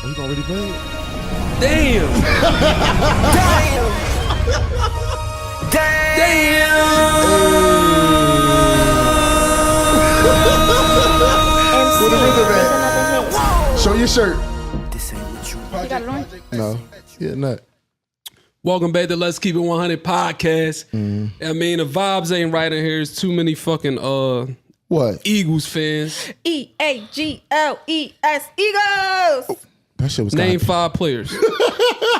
Oh, you already played? Damn. Put the rhythm at. Show your shirt. You got it on? No. Yeah, not. Welcome back to Let's Keep It 100 podcast. I mean, the vibes ain't right in here. There's too many fucking What? Eagles fans. EAGLES Eagles. That shit was Name kinda... 5 players.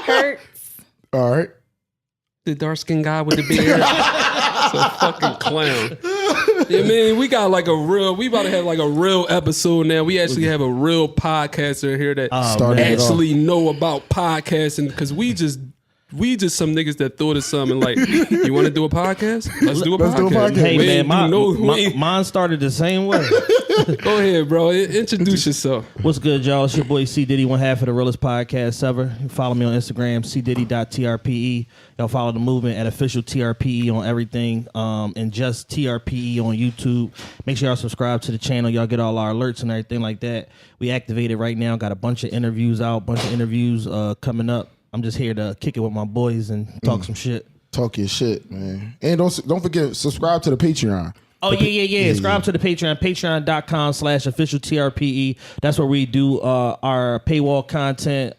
Hurts. All right. The dark skinned guy with the beard. It's a fucking clown. Yeah, man, we got like we about to have like a real episode now. We actually have a real podcaster here that actually know about podcasting because we just some niggas that thought of something like, you want to do a podcast? Let's do a podcast. Hey, man, mine started the same way. Go ahead, bro. Introduce yourself. What's good, y'all? It's your boy C Diddy, one half of the realest podcast ever. Follow me on Instagram, cdiddy.trpe. Y'all follow the movement at official TRPE on everything, and just TRPE on YouTube. Make sure y'all subscribe to the channel. Y'all get all our alerts and everything like that. We activated right now. Got a bunch of interviews out, coming up. I'm just here to kick it with my boys and talk some shit. Talk your shit, man. And don't forget, subscribe to the Patreon. Oh, yeah. Subscribe to the Patreon, patreon.com/official TRPE. That's where we do our paywall content,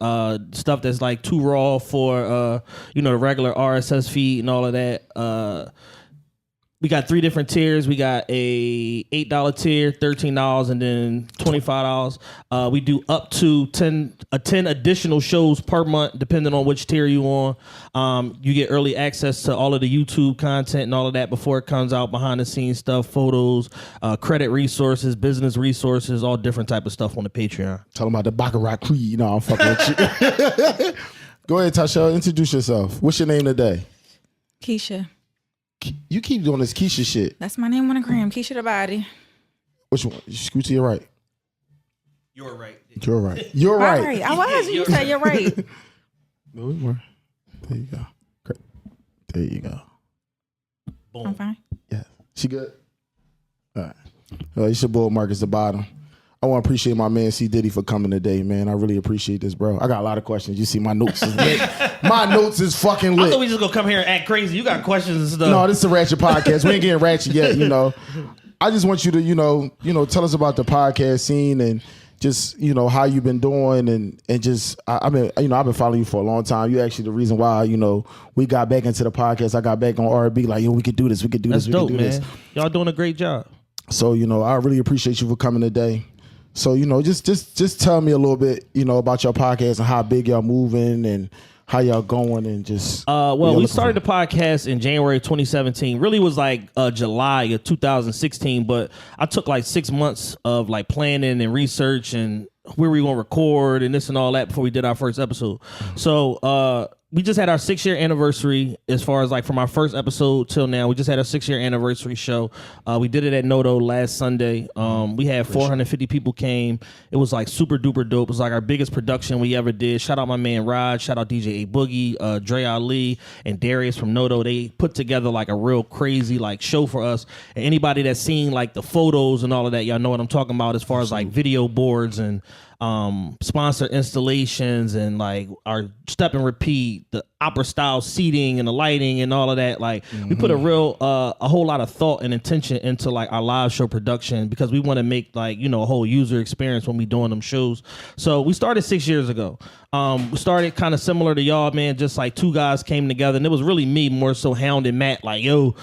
stuff that's like too raw for, the regular RSS feed and all of that. We got 3 different tiers. We got a $8 tier, $13, and then $25. We do up to 10 additional shows per month, depending on which tier you on. You get early access to all of the YouTube content and all of that before it comes out, behind the scenes stuff, photos, credit resources, business resources, all different type of stuff on the Patreon. Tell them about the Baccarat Creed. I'm fucking with you. Go ahead, Tasha. Introduce yourself. What's your name today? Keisha. You keep doing this Keisha shit. That's my name on the gram. Keisha the body. Which one? Scoot to your right. You're right. You're right. You're right. All right. I was. You said you're right. No, we were. There you go. Great. There you go. Boom. I'm fine. Yeah. She good? All right. It's your boy Marcus the bottom. I want to appreciate my man C Diddy for coming today, man. I really appreciate this, bro. I got a lot of questions. You see, my notes is lit. My notes is fucking lit. I thought we just gonna come here and act crazy. You got questions and stuff. No, this is a ratchet podcast. We ain't getting ratchet yet, I just want you to, tell us about the podcast scene and just, how you've been doing and just I've been following you for a long time. You actually the reason why, we got back into the podcast. I got back on R&B like, we could do this. We could do That's this. dope, we could do man. this. Y'all doing a great job. So, I really appreciate you for coming today. So, just tell me a little bit, about your podcast and how big y'all moving and how y'all going and just. We started the podcast in January 2017. Really was like July of 2016, but I took like 6 months of like planning and research and where we gonna record and this and all that before we did our first episode. So we just had our 6-year anniversary as far as like from our first episode till now. We just had our 6-year anniversary show. We did it at Nodo last Sunday. We had 450 people came. It was like super duper dope. It was like our biggest production we ever did. Shout out my man Rod. Shout out DJ A Boogie, Dre Ali, and Darius from Nodo. They put together like a real crazy like show for us. And anybody that's seen like the photos and all of that, y'all know what I'm talking about as far as like video boards and sponsor installations and like our step and repeat, the opera style seating and the lighting and all of that. Like we put a whole lot of thought and intention into like our live show production because we want to make like, a whole user experience when we doing them shows. So we started 6 years ago. We started kind of similar to y'all, man, just like 2 guys came together and it was really me more so hounding Matt like, yo,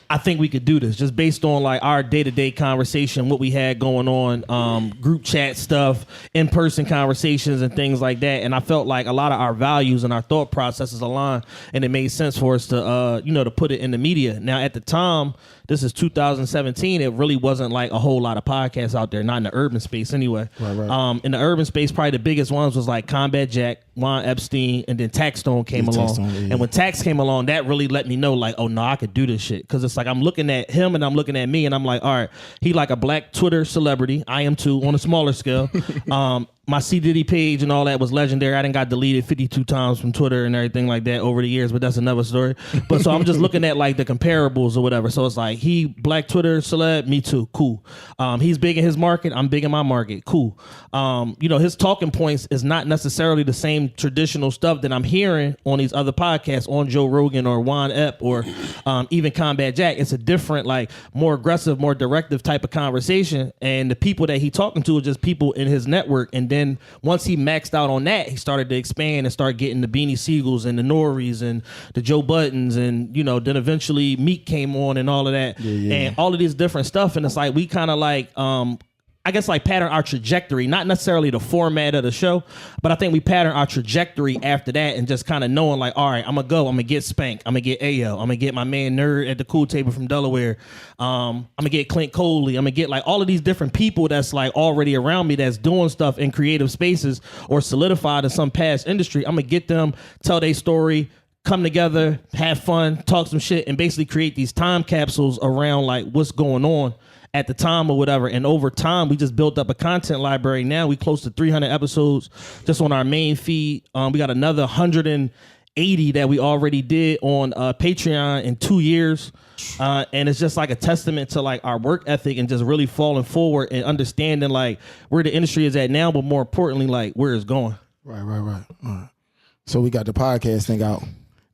I think we could do this just based on like our day-to-day conversation, what we had going on, group chat stuff, in-person conversations and things like that. And I felt like a lot of our values and our thought processes aligned and it made sense for us to, to put it in the media. Now at the time, this is 2017. It really wasn't like a whole lot of podcasts out there, not in the urban space anyway. Right. In the urban space, probably the biggest ones was like Combat Jack, Juan Epstein, and then Taxstone came along. And when Tax came along, that really let me know like, oh no, I could do this shit. Because it's like I'm looking at him and I'm looking at me and I'm like, all right, he like a black Twitter celebrity. I am too on a smaller scale. My C Diddy page and all that was legendary. I done got deleted 52 times from Twitter and everything like that over the years, but that's another story. But so I'm just looking at like the comparables or whatever. So it's like Like he black Twitter celeb, me too. Cool. He's big in his market. I'm big in my market. Cool. His talking points is not necessarily the same traditional stuff that I'm hearing on these other podcasts, on Joe Rogan or Juan Ep or even Combat Jack. It's a different, like more aggressive, more directive type of conversation. And the people that he talking to are just people in his network. And then once he maxed out on that, he started to expand and start getting the Beanie Siegels and the Norries and the Joe Buttons, and then eventually Meek came on and all of that, and all of these different stuff. And it's like we kind of like I guess like pattern our trajectory, not necessarily the format of the show, but I think we pattern our trajectory after that, and just kind of knowing like, all right, I'm gonna get Spank, I'm gonna get Ayo, I'm gonna get my man Nerd at the Cool Table from Delaware, I'm gonna get Clint Coley, I'm gonna get like all of these different people that's like already around me that's doing stuff in creative spaces or solidified in some past industry. I'm gonna get them, tell their story, come together, have fun, talk some shit, and basically create these time capsules around like what's going on at the time or whatever. And over time, we just built up a content library. Now we close to 300 episodes just on our main feed. We got another 180 that we already did on Patreon in 2 years. And it's just like a testament to like our work ethic and just really falling forward and understanding like where the industry is at now, but more importantly, like where it's going. Right. All right. So we got the podcast thing out.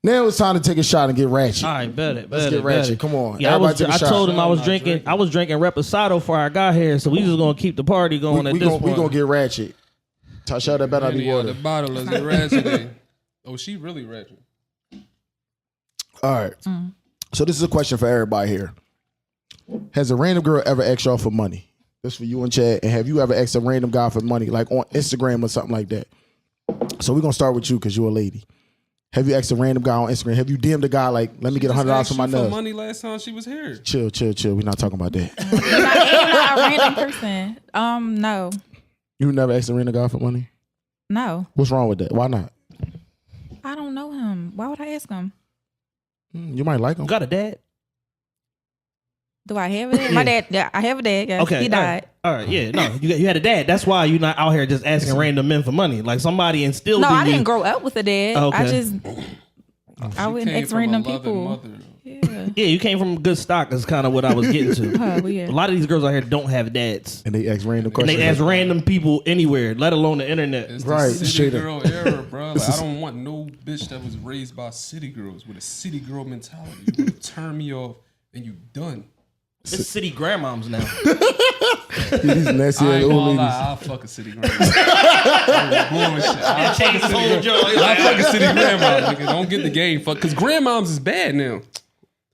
Now it's time to take a shot and get ratchet. All right, bet it. Let's get ratchet. Come on. Yeah, I told him I was drinking Reposado before I got here, so we just gonna keep the party going at this point. We gonna get ratchet. Tasha, that better not be water. The bottle is ratchet. Oh, she really ratchet. All right. So this is a question for everybody here. Has a random girl ever asked y'all for money? This for you and Chad. And have you ever asked a random guy for money, like on Instagram or something like that? So we're gonna start with you because you're a lady. Have you asked a random guy on Instagram? Have you DM'd a guy like, let me get $100 for my nails? Money last time she was here. Chill. We're not talking about that. I'm not a random person. No. You never asked a random guy for money? No. What's wrong with that? Why not? I don't know him. Why would I ask him? You might like him. You got a dad? Do I have a dad? My dad, yeah, I have a dad. Yeah, okay, he died. All right, yeah, no, you had a dad. That's why you're not out here just asking random men for money. Like somebody instilled. No, in I you. didn't grow up with a dad. Okay. I wouldn't ask random people. Yeah, you came from good stock. That's kind of what I was getting to. Well, yeah. A lot of these girls out here don't have dads, and they ask random questions. And they ask random people anywhere, let alone the internet. It's right, the city girl era, bro. Like, I don't want no bitch that was raised by city girls with a city girl mentality. You gonna turn me off and you done. It's city grandmoms now. These nasty I ain't old gonna ladies. lie, I'll fuck a city grandma. I'll fuck a city grandma. Nigga. Don't get the game fucked. Because grandmoms is bad now.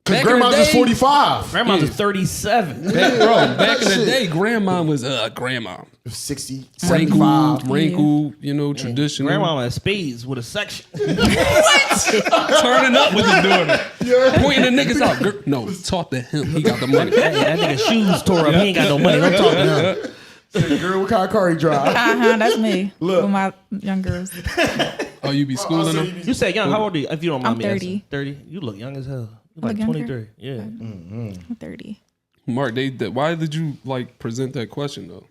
Because grandma's is 45. Grandma's is 37. Back in the day, grandma was grandma. 60, 75. Wrinkled, traditional. Grandma had spades with a section. What? Turning up with his daughter. Yeah. Pointing the niggas out. No, talk to him. He got the money. Hey, that nigga shoes tore up. He ain't got no money. Don't talk to him. Girl, what kind of car he drive? That's me. Look. With my young girls. Oh, you be schooling them? You say young. How old are you? If you don't mind I'm me 30. asking. 30? You look young as hell. You like 23. Yeah. I'm 30. Mark, why did you present that question though?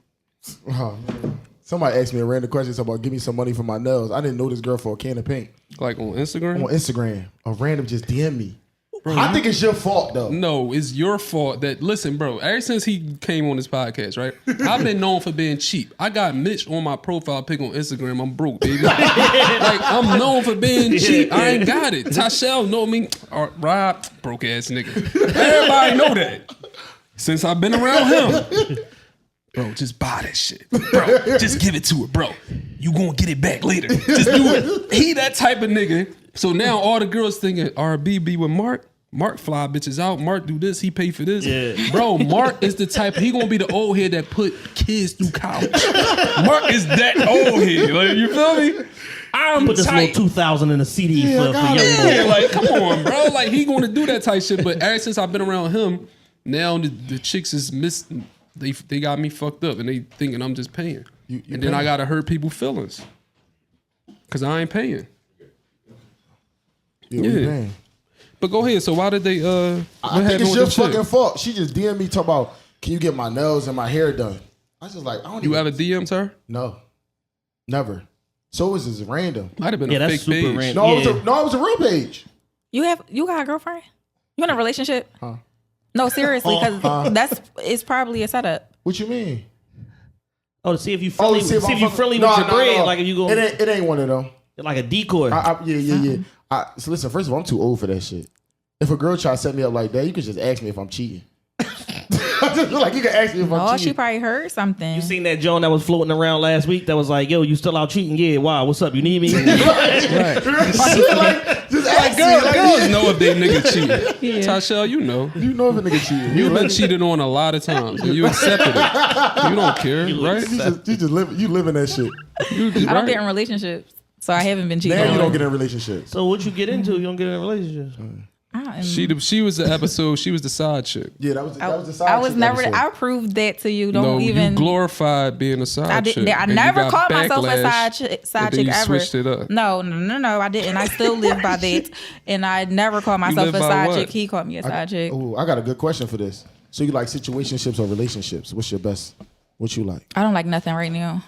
Somebody asked me a random question about give me some money for my nails. I didn't know this girl for a can of paint. Like on Instagram? On Instagram. A random just DM me. Bro, I think it's your fault though. No, it's your fault that, listen, bro, ever since he came on this podcast, right? I've been known for being cheap. I got Mitch on my profile pic on Instagram. I'm broke, baby. I'm known for being cheap. I ain't got it. Tashell know me. Rob, broke ass nigga. Everybody know that. Since I've been around him. Bro, just buy that shit. Bro, just give it to her, bro. You gonna get it back later. Just do it. He that type of nigga. So now all the girls thinking RB be with Mark. Mark fly bitches out. Mark do this. He pay for this. Yeah. Bro, Mark is the type. He gonna be the old head that put kids through college. Mark is that old head. Like, you feel me? I'm put this tight. little 2,000 in a CD for young boys. Like, come on, bro. Like, he gonna do that type shit. But ever since I've been around him, now the chicks is missing. They got me fucked up and they thinking I'm just paying. And then I gotta hurt people's feelings. Cause I ain't paying. Yeah. But go ahead. So why did they I think it's your fucking fault. She just DM'd me talking about, can you get my nails and my hair done? I was just like, I don't You ever DM'd her? No. Never. So it's just random. Might have been a fake page. Random. No, it was a real page. You got a girlfriend? You in a relationship? Huh? No, seriously, because it's probably a setup. What you mean? Oh, to see if you friendly, see if I'm fucking- with No, your no, bread, no. like if you go, It ain't one of them. like a decoy. Yeah. So listen, first of all, I'm too old for that shit. If a girl try to set me up like that, you could just ask me if I'm cheating. I just feel like you can ask me if I'm Oh, cheating. she probably heard something. You seen that Joan that was floating around last week that was like, yo, you still out cheating? Yeah, wow, what's up? You need me? Right. Just ask me. Girls know if they nigga cheating. Yeah. Tashelle, you know. You know if a nigga cheating. You've been cheated on a lot of times, and you accepted it. You don't care, right? You just live in that shit. I don't get in relationships, so I haven't been cheating. Now you on. don't get in relationships. So what you get into? You don't get in a relationship. She was the episode. She was the side chick. Yeah, that was the side. I was chick never. episode. I proved that to you. Don't No, even. you glorified being a side I chick. didn't. I and you never got called myself a backlash, side and then chick you ever. switched it up. No, I didn't. I still live by that, and I never called myself live a by side what? chick. He called me a side chick. Oh, I got a good question for this. So you like situationships or relationships? What's your best? What you like? I don't like nothing right now.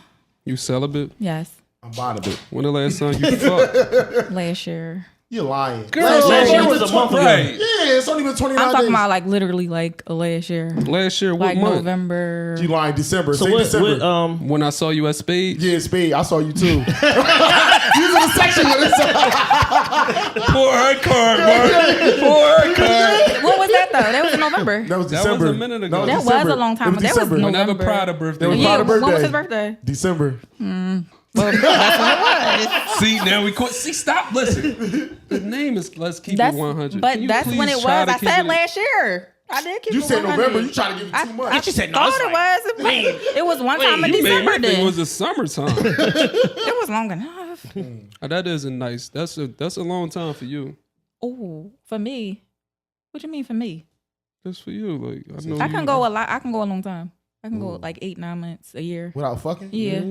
You celibate? Yes, I'm buying a bit. When the last time you fucked? last year. You're lying. Last year was a month ago. Right. Yeah, it's only been 29 I'm talking days. about like literally like last year, Last year, what like month? November. You lying December. So Say what? December. When I saw you at Spades? Yeah, Spade. I saw you too. You was in the section with us. Pour her card, bro. Pour her card. What was that though? That was in November. That was That December. was a minute ago. That was December. a long time It ago. That was December. no- Whenever November. Prada birthday. It was Yeah, Prada when was birthday. his birthday? December. Well, that's when it was. See, now we quit. See, stop. Listen. The name is Let's Keep That's, It 100. but Can you that's when please it try was. to I keep said it- last year. I did keep You it said 100. November. You trying to give it too much. She said no. Thought it was. It was one time in You made December. me think it Then was the summertime. it was long enough. That is a nice. That's a long time for you. Oh, for me. What you mean for me? That's for you. Like I know I you, can go a lot. I can go a long time. I can go like 8-9 months, a year. Without fucking? Yeah.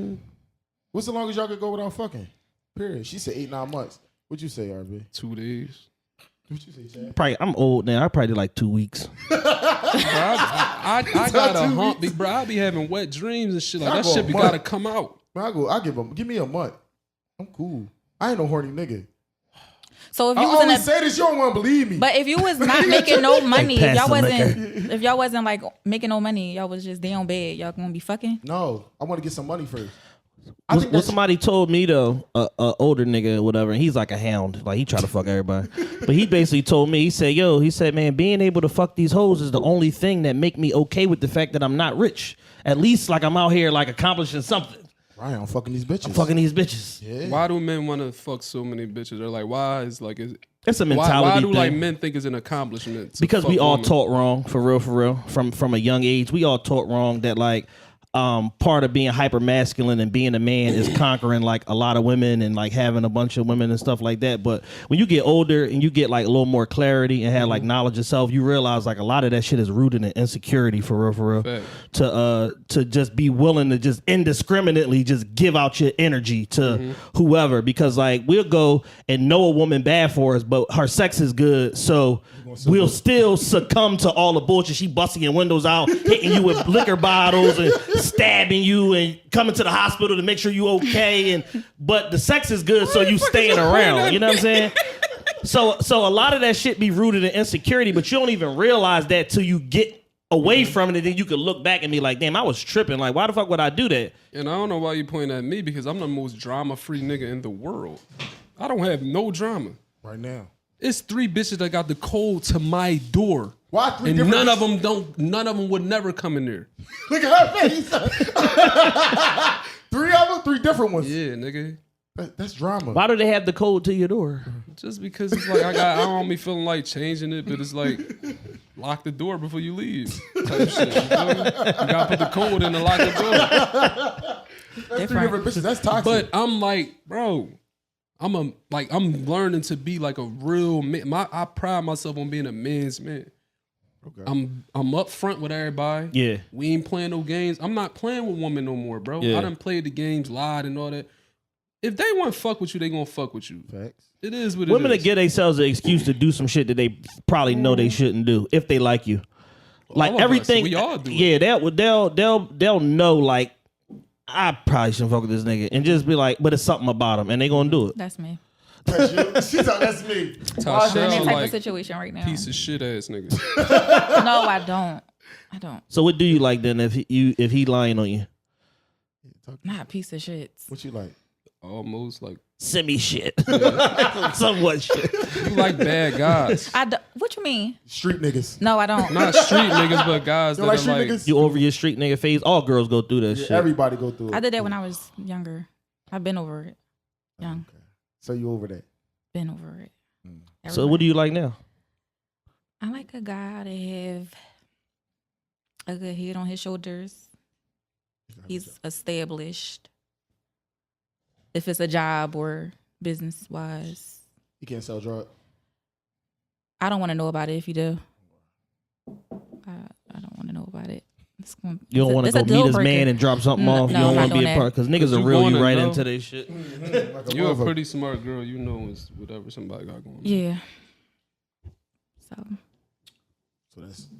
What's the longest y'all could go without fucking? Period. She said 8-9 months. What'd you say, RB? 2 days. What'd you say, Chad? Probably, I'm old now. I probably did like 2 weeks. Bro, I got not a 2 hump, weeks. bro. I be having wet dreams and shit. Like I that go shit a be month. gotta come out. Man, give me a month. I'm cool. I ain't no horny nigga. So if I you was in always a, say this, you don't want to believe me. but if you was not making no money, if pass y'all the wasn't, if y'all wasn't like making no money, y'all was just down bad. Y'all gonna be fucking. No, I want to get some money first. I think What that's somebody told me though, a older nigga or whatever, and he's like a hound, like he try to fuck everybody. But he basically told me, he said, man, being able to fuck these hoes is the only thing that make me okay with the fact that I'm not rich. At least like I'm out here like accomplishing something. Ryan, I'm fucking these bitches. I'm fucking these bitches. Yeah. Why do men want to fuck so many bitches? They're like, why is like is It's a why mentality do thing. like men think it's an accomplishment? To Because fuck we all women? taught wrong, for real, from a young age. We all taught wrong that like part of being hyper masculine and being a man is conquering like a lot of women and like having a bunch of women and stuff like that. But when you get older and you get like a little more clarity and have like knowledge of self, you realize like a lot of that shit is rooted in insecurity, for real. Fact. To just be willing to just indiscriminately just give out your energy to whoever, because like we'll go and know a woman bad for us, but her sex is good, so we'll still succumb to all the bullshit. She busting your windows out, hitting you with liquor bottles and stabbing you and coming to the hospital to make sure you okay. But the sex is good, so you staying around. You know what I'm saying? So a lot of that shit be rooted in insecurity, but you don't even realize that till you get away from it, and then you could look back and be like, damn, I was tripping. Like, why the fuck would I do that? And I don't know why you point at me, because I'm the most drama-free nigga in the world. I don't have no drama. Right now. It's 3 bitches that got the code to my door. Why 3 And different none of them would never come in there. Look at her face. 3 of them? 3 different ones. Yeah, nigga. That's drama. Why do they have the code to your door? Just because it's like I don't be feeling like changing it, but it's like lock the door before you leave. Type shit. You feel me? You gotta put the code in to lock the door. That's 3 different bitches. That's toxic. But I'm like, bro, I'm learning to be like a real man. I pride myself on being a man's man. Okay. I'm up front with everybody. Yeah. We ain't playing no games. I'm not playing with women no more, bro. Yeah. I done played the games, lied and all that. If they want to fuck with you, they gonna fuck with you. Facts. It is what it Women is. that give themselves an excuse to do some shit that they probably know they shouldn't do if they like you. Like All of us. everything. We all do it. Yeah, they'll know like I probably shouldn't fuck with this nigga and just be like, but it's something about him and they gonna do it. That's me. That's you. She thought that's me. I'm in that Tasha type like of situation right now. piece of shit ass niggas. No, I don't. So what do you like then if he lying on you? Not a piece of shit. What you like? Almost like Semi shit. Somewhat shit. you like bad guys. What you mean? Street niggas. No, I don't. Not street niggas, but guys You that like are street like niggas? You over your street nigga phase? All girls go through that shit. Everybody go through it. I did that when I was younger. I've been over it. Young. Okay. So you over that? Been over it. So what do you like now? I like a guy to have a good head on his shoulders. He's established. If it's a job or business wise. You can't sell drugs. I don't want to know about it if you do. I don't want to know about it. You don't want to go meet his man and drop something off. You don't want to be a part because niggas are real. You right into their shit. Like You're a motherfucker. pretty smart girl. You know it's whatever somebody got going on. Yeah. So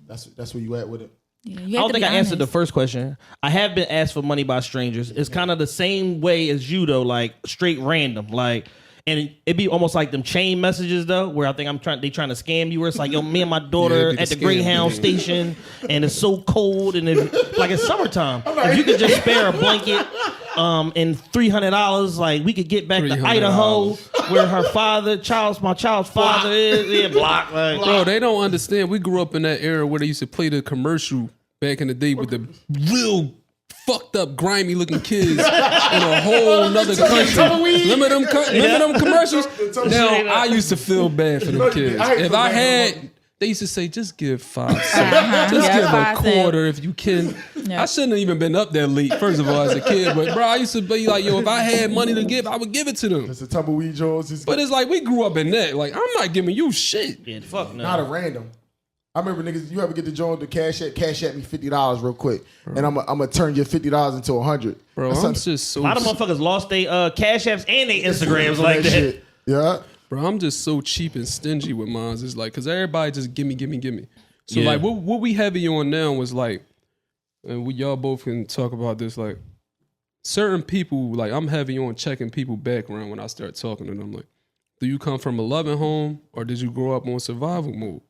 that's where you at with it. Yeah, I don't think I answered the first question. I have been asked for money by strangers. It's kind of the same way as you though, like straight random, like. And it'd be almost like them chain messages though, where I think they trying to scam you. Where it's like, yo, me and my daughter at the Greyhound station, and it's so cold, and it's summertime. If you could just spare a blanket, and $300, like we could get back to Idaho, where my child's father is. Yeah, block. Like, Bro, they don't understand. We grew up in that era where they used to play the commercial back in the day with the real fucked up, grimy looking kids in a whole nother country. Remember them commercials? Now, I used to feel bad for them kids. If I had, they used to say, just give 5 cents. Just give a quarter if you can. I shouldn't have even been up that late, first of all, as a kid. But, bro, I used to be like, yo, if I had money to give, I would give it to them. It's a tumbleweed Jones. But it's like, we grew up in that. Like, I'm not giving you shit. yeah, fuck no. Not a random. I remember niggas, you ever get the joint to cash at me $50 real quick, and I'm gonna turn your $50 into $100. Bro, I'm just so... A lot of motherfuckers lost their cash apps and their Instagrams like that. Shit. Yeah. Bro, I'm just so cheap and stingy with mine. It's like, because everybody just gimme. So, like, what we heavy on now was like, and y'all both can talk about this, like, certain people, like, I'm heavy on checking people background when I start talking to them. Like, do you come from a loving home, or did you grow up on survival mode?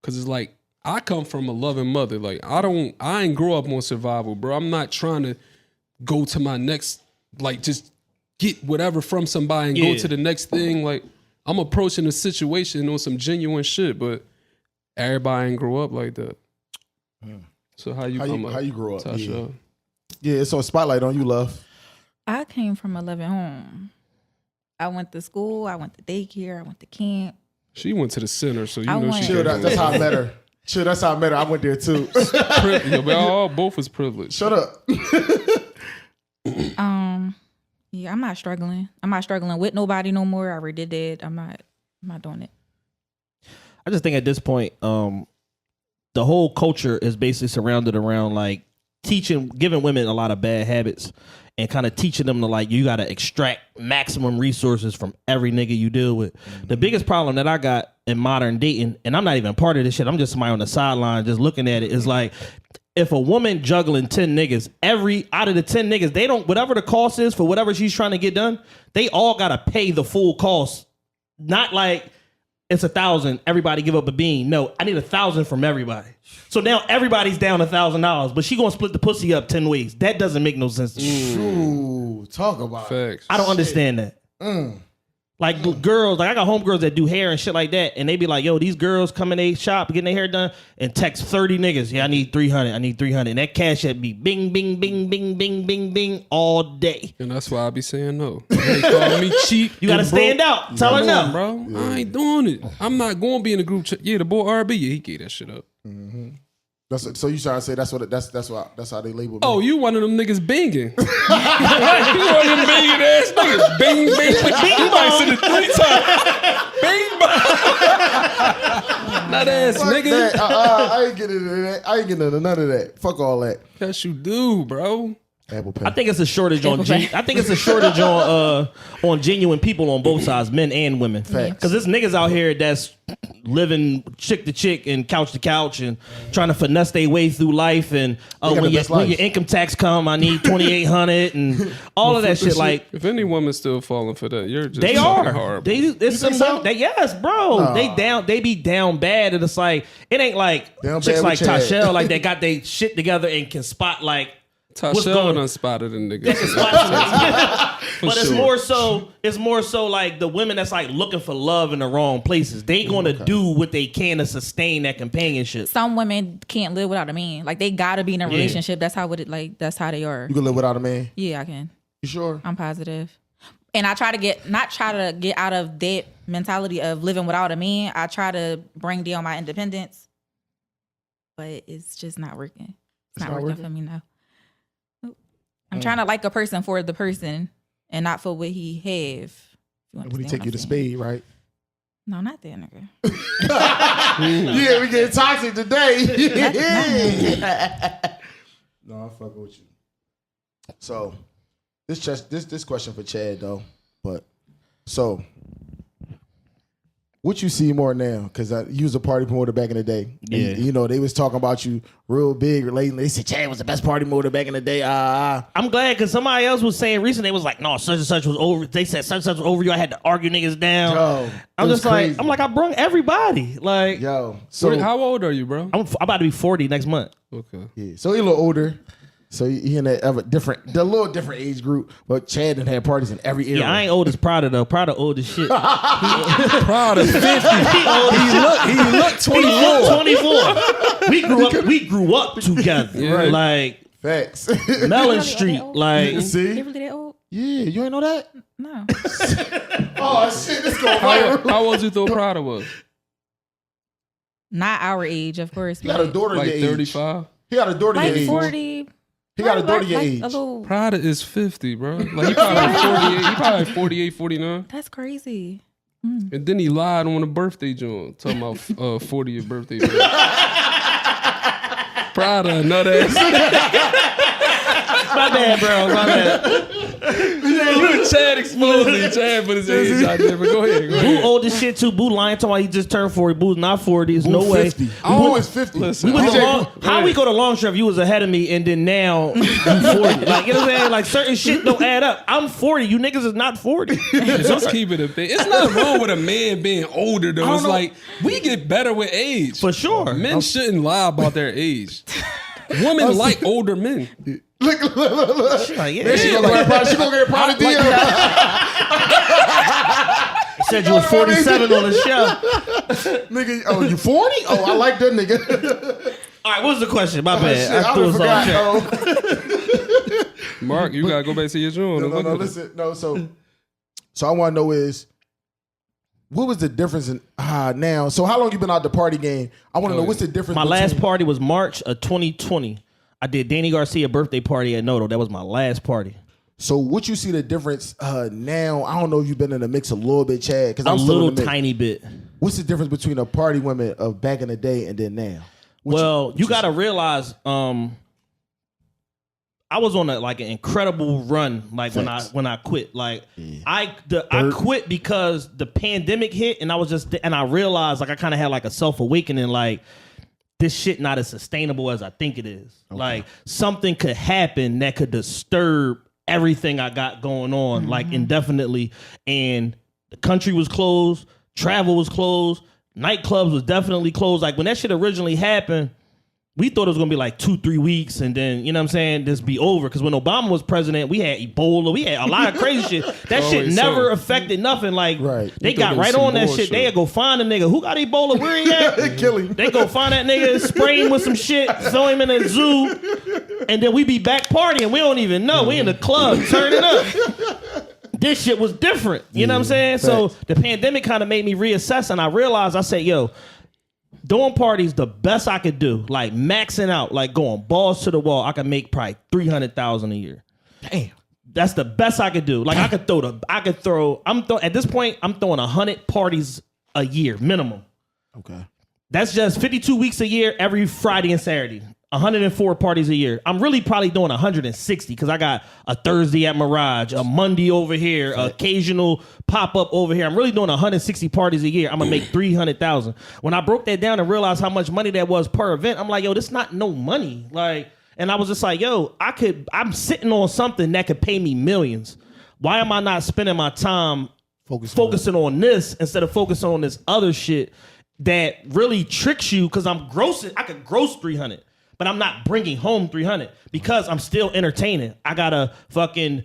Because it's like, I come from a loving mother. Like, I ain't grow up on survival, bro. I'm not trying to go to my next, like, just get whatever from somebody and go to the next thing. Like, I'm approaching the situation on some genuine shit, but everybody ain't grow up like that. So how you grow up? Tasha? Yeah, it's on spotlight on you, love. I came from a loving home. I went to school. I went to daycare. I went to camp. She went to the center, so you I know went- she Chill, got that's how I met her. Chill, that's how I met her. I went there too. Yeah, we all both was privileged. Shut up. Yeah, I'm not struggling. I'm not struggling with nobody no more. I already did that. I'm not doing it. I just think at this point, the whole culture is basically surrounded around like giving women a lot of bad habits and kind of teaching them to like, you got to extract maximum resources from every nigga you deal with. Mm-hmm. The biggest problem that I got in modern dating, and I'm not even part of this shit, I'm just somebody on the sideline just looking at it, is like, if a woman juggling 10 niggas, out of the 10 niggas, they don't, whatever the cost is for whatever she's trying to get done, they all got to pay the full cost. Not like, it's 1,000, everybody give up a bean. No, I need 1,000 from everybody. So now everybody's down $1,000, but she gonna split the pussy up 10 ways. That doesn't make no sense to me. Ooh, talk about it. Facts. I don't understand that. Like girls, like I got homegirls that do hair and shit like that, and they be like, yo, these girls come in they shop, getting their hair done, and text 30 niggas. Yeah, I need 300. And that cash at be bing, bing, bing, bing, bing, bing, bing all day. And that's why I be saying no. They call me cheap. You gotta stand out. Tell her no. Bro. Yeah. I ain't doing it. I'm not going to be in a group chat. Yeah, the boy RB, yeah, he gave that shit up. Mm-hmm. So you trying to say that's how they label me? Oh, you one of them niggas banging. You one of them banging ass niggas. Bing, bing, bing. You might said it 3 times. Bing, bang. Not ass Fuck nigga. That. I ain't getting into that. I ain't getting into none of that. Fuck all that. Yes, you do, bro. Apple Pay. I think it's a shortage on. I think it's a shortage on genuine people on both sides, men and women. Because there's niggas out here that's living chick to chick and couch to couch and trying to finesse their way through life. And when your income tax come, I need $2,800 and all of that shit. Like, if any woman's still falling for that, you're just they are. Horrible. It's some women. Yes, bro. No. They be down bad, and it's like it ain't like down chicks like Tashelle like they got their shit together and can spot like. Tashelle done spotted a nigga. But it's more so like the women that's like looking for love in the wrong places. They gonna do what they can to sustain that companionship. Some women can't live without a man. Like they gotta be in a relationship. That's how that's how they are. You can live without a man? Yeah, I can. You sure? I'm positive. And I try to get out of that mentality of living without a man. I try to bring down my independence. But it's just not working. It's not working for me now. I'm trying to like a person for the person and not for what he have. When he take you to speed, right? No, not that nigga. Yeah, we getting toxic today. No, I'm fucking with you. So this question for Chad though, but so what you see more now? Because you was a party promoter back in the day. Yeah. And, you know, they was talking about you real big lately. They said Chad was the best party promoter back in the day. I'm glad because somebody else was saying recently, they was like, no, such and such was over. They said such and such was over you. I had to argue niggas down. Yo, I'm just crazy. I brung everybody. Like, yo. So how old are you, bro? I'm about to be 40 next month. Okay. Yeah. So he a little older. So he in that the little different age group, but Chad done had parties in every era. Yeah, I ain't old as Prada though. Prada old as shit. Prada 50. He looked 24. We grew up together. Yeah. Like facts. Mellon Street. Like see? They really that old? Yeah, you ain't know that? No. Oh shit, this going viral. How old you thought Prada was? Not our age, of course. He got a daughter like your age. 35. He got a daughter your like age. 40. He got a daughter your age. A little, Prada is 50, bro. Like he probably 48. He probably 48, 49. that's crazy. And then he lied on a birthday joint, talking about 40th birthday. Prada, nut ass. my bad, bro. My bad. You and Chad exposing. Chad put his age out there, but go ahead. Boo old as shit too. Boo lying talking about he just turned 40. Boo's not 40. There's no way. 50. I'm always 50. Listen, We go to long strip? You was ahead of me, and then now you 40. Like, you know what I'm saying? Like, certain shit don't add up. I'm 40. You niggas is not 40. Just keep it a thing. It's not wrong with a man being older, though. It's like, we get better with age. For sure. Men shouldn't lie about their age. Women like older men. Look. She like, Yeah, she gonna get a product deal. Said you was 47 on the show. Nigga, oh, you 40? Oh, I like that nigga. All right, what's the question? My bad. Shit, I threw us off track. Mark, you gotta go back to your joint. No, listen. No, so I want to know is, what was the difference in now? So how long you been out the party game? I want to know what's the difference. My last party was March of 2020. I did Danny Garcia birthday party at Noto. That was my last party. So what you see the difference now? I don't know if you've been in the mix a little bit, Chad. Because A little tiny bit. What's the difference between a party women of back in the day and then now? You got to realize, I was on an incredible run. Like Thanks. when I quit, I quit because the pandemic hit, and I realized I kind of had a self awakening. Like, this shit not as sustainable as I think it is. Okay. Like, something could happen that could disturb everything I got going on, indefinitely. And the country was closed, travel was closed, nightclubs was definitely closed. Like, when that shit originally happened, we thought it was gonna be 2-3 weeks, and then, you know what I'm saying, this be over. Because when Obama was president, we had Ebola, we had a lot of crazy shit. That shit never affected nothing. Like, they got right on that shit. They'd go find a nigga who got Ebola, where he at? Kill him. They go find that nigga, spray him with some shit, throw him in a zoo, and then we be back partying. We don't even know. We in the club, turning up. This shit was different. You know what I'm saying? So the pandemic kind of made me reassess, and I realized, I said, yo, doing parties, the best I could do, maxing out, going balls to the wall, I could make probably $300,000 a year. Damn. That's the best I could do. At this point, I'm throwing 100 parties a year, minimum. Okay. That's just 52 weeks a year, every Friday and Saturday. 104 parties a year. I'm really probably doing 160 because I got a Thursday at Mirage, a Monday over here, occasional pop-up over here. I'm really doing 160 parties a year. I'm going to make 300,000. When I broke that down and realized how much money that was per event, I'm like, yo, this not no money. Like, and I was just like, yo, I'm sitting on something that could pay me millions. Why am I not spending my time focusing on this instead of focusing on this other shit that really tricks you? Because I could gross 300. But I'm not bringing home 300 because I'm still entertaining. I gotta fucking,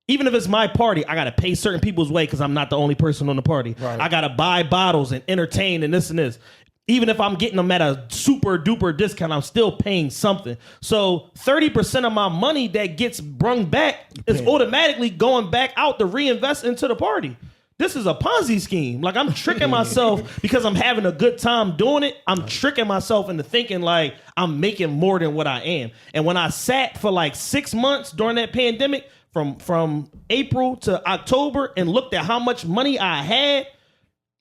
even if it's my party, I gotta pay certain people's way because I'm not the only person on the party. Right. I gotta buy bottles and entertain and this and this. Even if I'm getting them at a super duper discount, I'm still paying something. So 30% of my money that gets brung back is automatically going back out to reinvest into the party. This is a Ponzi scheme. Like, I'm tricking myself because I'm having a good time doing it. I'm tricking myself into thinking like I'm making more than what I am. And when I sat for like 6 months during that pandemic, from April to October, and looked at how much money I had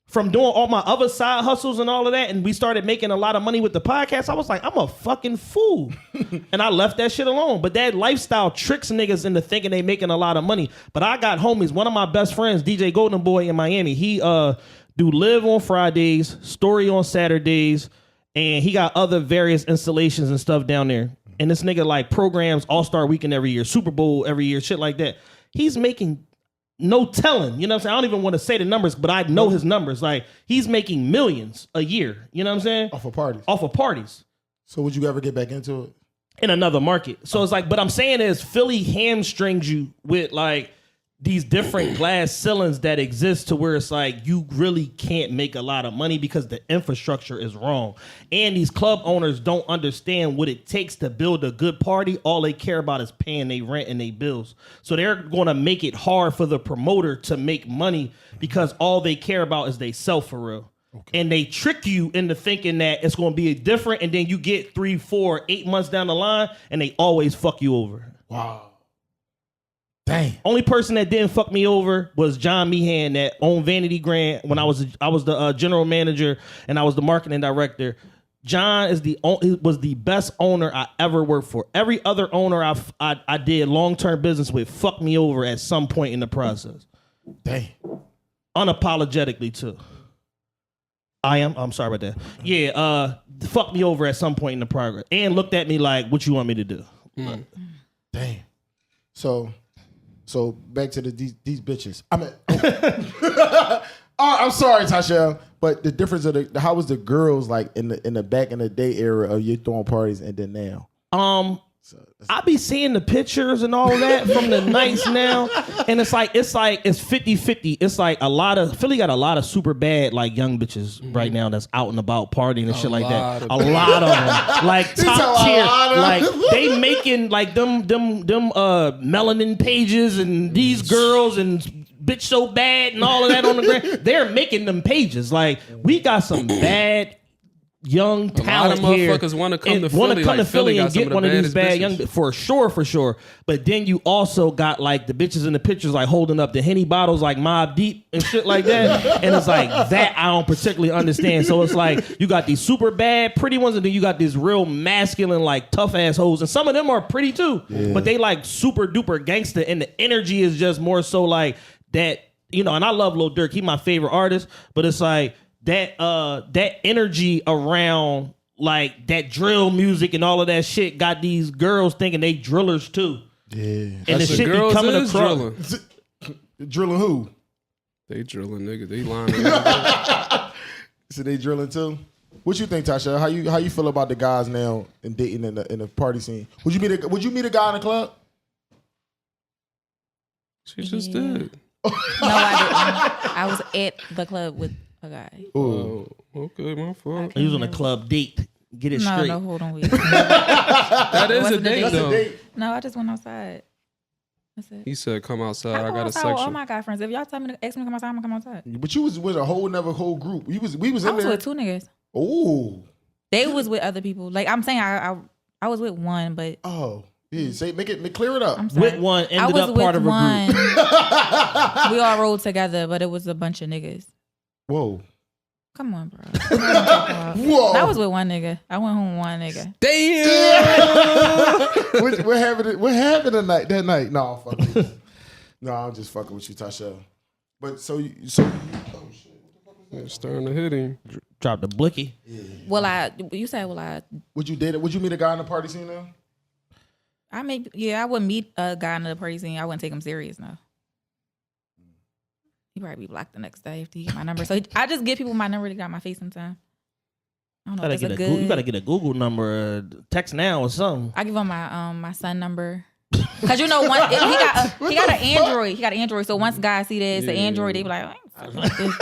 from doing all my other side hustles and all of that, and we started making a lot of money with the podcast, I was like, I'm a fucking fool. And I left that shit alone. But that lifestyle tricks niggas into thinking they making a lot of money. But I got homies. One of my best friends, DJ Golden Boy in Miami, he do live on Fridays, story on Saturdays, and he got other various installations and stuff down there. And this nigga like programs All-Star Weekend every year, Super Bowl every year, shit like that. He's making no telling, you know what I'm saying? I don't even want to say the numbers, but I know his numbers. Like, he's making millions a year, you know what I'm saying? Off of parties. Off of parties. So would you ever get back into it? In another market. So it's like, but I'm saying is Philly hamstrings you with like these different glass ceilings that exist to where it's like you really can't make a lot of money because the infrastructure is wrong. And these club owners don't understand what it takes to build a good party. All they care about is paying their rent and their bills. So they're going to make it hard for the promoter to make money because all they care about is they sell for real. Okay. And they trick you into thinking that it's going to be different, and then you get 3, 4, 8 months down the line, and they always fuck you over. Wow. Dang. Only person that didn't fuck me over was John Meehan that owned Vanity Grant when I was the general manager and I was the marketing director. John was the best owner I ever worked for. Every other owner I did long-term business with fucked me over at some point in the process. Dang. Unapologetically too. I'm sorry about that. Yeah, fucked me over at some point in the progress and looked at me like, what you want me to do? Mm. Dang. So back to these bitches. I mean, I'm sorry, Tasha, but the difference of how was the girls like in the back in the day era of you throwing parties and then now? I be seeing the pictures and all of that from the nights now, and it's 50-50. It's like Philly got a lot of super bad like young bitches right now that's out and about partying and shit like that. A lot of them, like top tier, like they making like them melanin pages and these girls and bitch so bad and all of that on the ground. They're making them pages. Like we got some bad young talent here. A lot of motherfuckers want to come to Philly and get one of these bad young, for sure. But then you also got like the bitches in the pictures like holding up the Henny bottles like Mobb Deep and shit like that. And it's like that I don't particularly understand. So it's like you got these super bad pretty ones, and then you got these real masculine like tough ass hoes, and some of them are pretty too. Yeah. But they like super duper gangster, and the energy is just more so like that, you know. And I love Lil Durk, he my favorite artist, but it's like that energy around like that drill music and all of that shit got these girls thinking they drillers too. Yeah. And the shit be coming across. Drilling who? They drilling niggas. They lying. So they drilling too? What you think, Tasha? How you feel about the guys now and dating in the party scene? Would you meet a guy in the club? She just did. No, I didn't. I was at the club with a guy. Oh, okay, my fault. He was on a club date. Get it straight. No, hold on. Wait. That is a date, That's though. a date. No, I just went outside. That's it. He said, "Come outside. I go got a outside with all section." my guy friends. If y'all tell me to ask me to come outside, I'm gonna come outside. But you was with a whole group. We was in there. I was with 2 niggas. Oh. They was with other people. Like I'm saying, I was with one, but Oh. Yeah, clear it up. I'm sorry. With one I ended was up part with of a one. group. We all rolled together, but it was a bunch of niggas. Whoa. Come on, bro. Whoa. That was with one nigga. I went home with one nigga. Damn. What happened that night? No, I'm fucking with you. No, I'm just fucking with you, Tasha. But oh shit. What the fuck is that? Starting to hit him. Drop the blicky. Yeah. You said, Would you date it? Would you meet a guy in the party scene now? I wouldn't meet a guy in the party scene. I wouldn't take him serious, no. He probably be blocked the next day if he get my number. So I just give people my number to get my face sometime. I don't know if that's You gotta get a Google number, text now or something. I give him my son number. Cause he got an Android. He got an Android. So once guys see that it's an Android, they be like, I ain't fucking with this.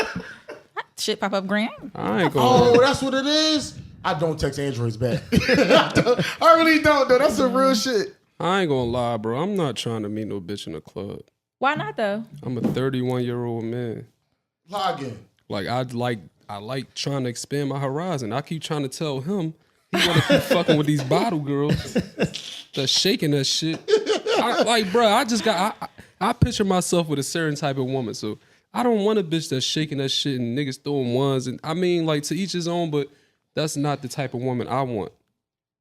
Shit pop up grand. I ain't going. Oh, that's what it is. I don't text Androids back. I really don't though. That's some real shit. I ain't gonna lie, bro. I'm not trying to meet no bitch in a club. Why not though? I'm a 31-year-old man. Log in. Like I like trying to expand my horizon. I keep trying to tell him he wanna keep fucking with these bottle girls that's shaking that shit. I picture myself with a certain type of woman. So I don't want a bitch that's shaking that shit and niggas throwing ones. And I mean, like, to each his own, but that's not the type of woman I want.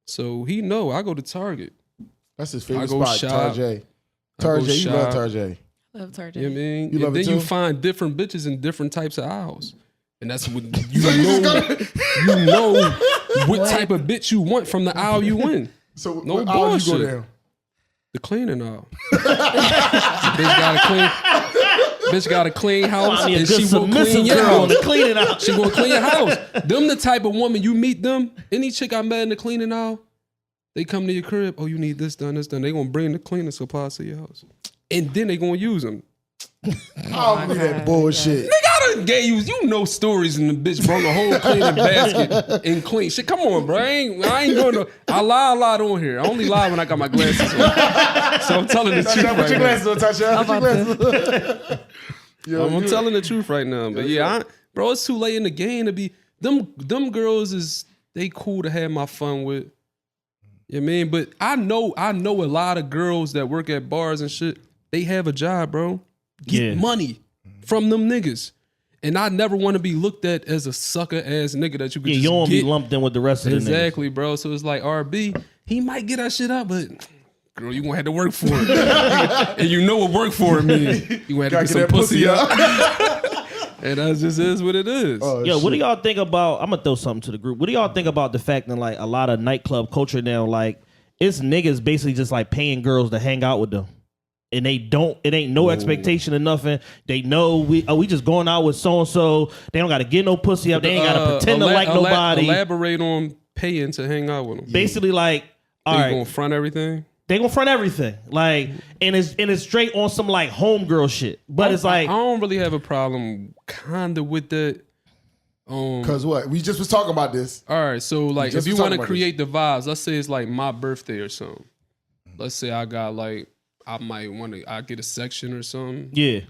So he know I go to Target. That's his favorite spot, Tarjay. Tarjay, you love Tarjay. Love Tarjay. You know what I mean? You love it then you too? find different bitches in different types of aisles. And that's what you know what type of bitch you want from the aisle you in. So No what aisle bullshit. you go down? The cleaning aisle. Bitch got a clean house Find me a and good she will clean submissive your girl house. to clean it out. She gonna clean your house. Them the type of woman you meet them. Any chick I met in the cleaning aisle, they come to your crib. Oh, you need this done, this done. They gonna bring the cleaning supplies to your house, and then they gonna use them. I don't believe that bullshit. Nigga, I done gave you know stories, and the bitch brought the whole cleaning basket and clean shit. Come on, bro. I ain't doing no. I lie a lot on here. I only lie when I got my glasses on. So I'm telling the truth. Put your glasses on, Tasha. Put your glasses on. I'm telling the truth right now. But bro, it's too late in the game to be them girls is they cool to have my fun with. You know what I mean? But I know a lot of girls that work at bars and shit, they have a job, bro. Get money from them niggas. And I never want to be looked at as a sucker ass nigga that you could just you don't get. be lumped in with the rest of the niggas. Exactly, bro. So it's like RB, he might get that shit up, but girl, you gonna have to work for it. And you know what work for it means. You gonna have to get some pussy up. And that just is what it is. Yo, what do y'all think about? I'm gonna throw something to the group. What do y'all think about the fact that like a lot of nightclub culture now, like it's niggas basically just like paying girls to hang out with them, and it ain't no expectation of nothing. They know we just going out with so and so. They don't gotta get no pussy up. They ain't gotta pretend to like nobody. Elaborate on paying to hang out with them. Basically, like all right, gonna front everything. They gonna front everything, like, and it's straight on some like homegirl shit. But it's like I don't really have a problem, kinda with that. Cause what? We just was talking about this. All right, so like if you want to create the vibes, let's say it's like my birthday or something. Let's say I got like I get a section or something. Yeah,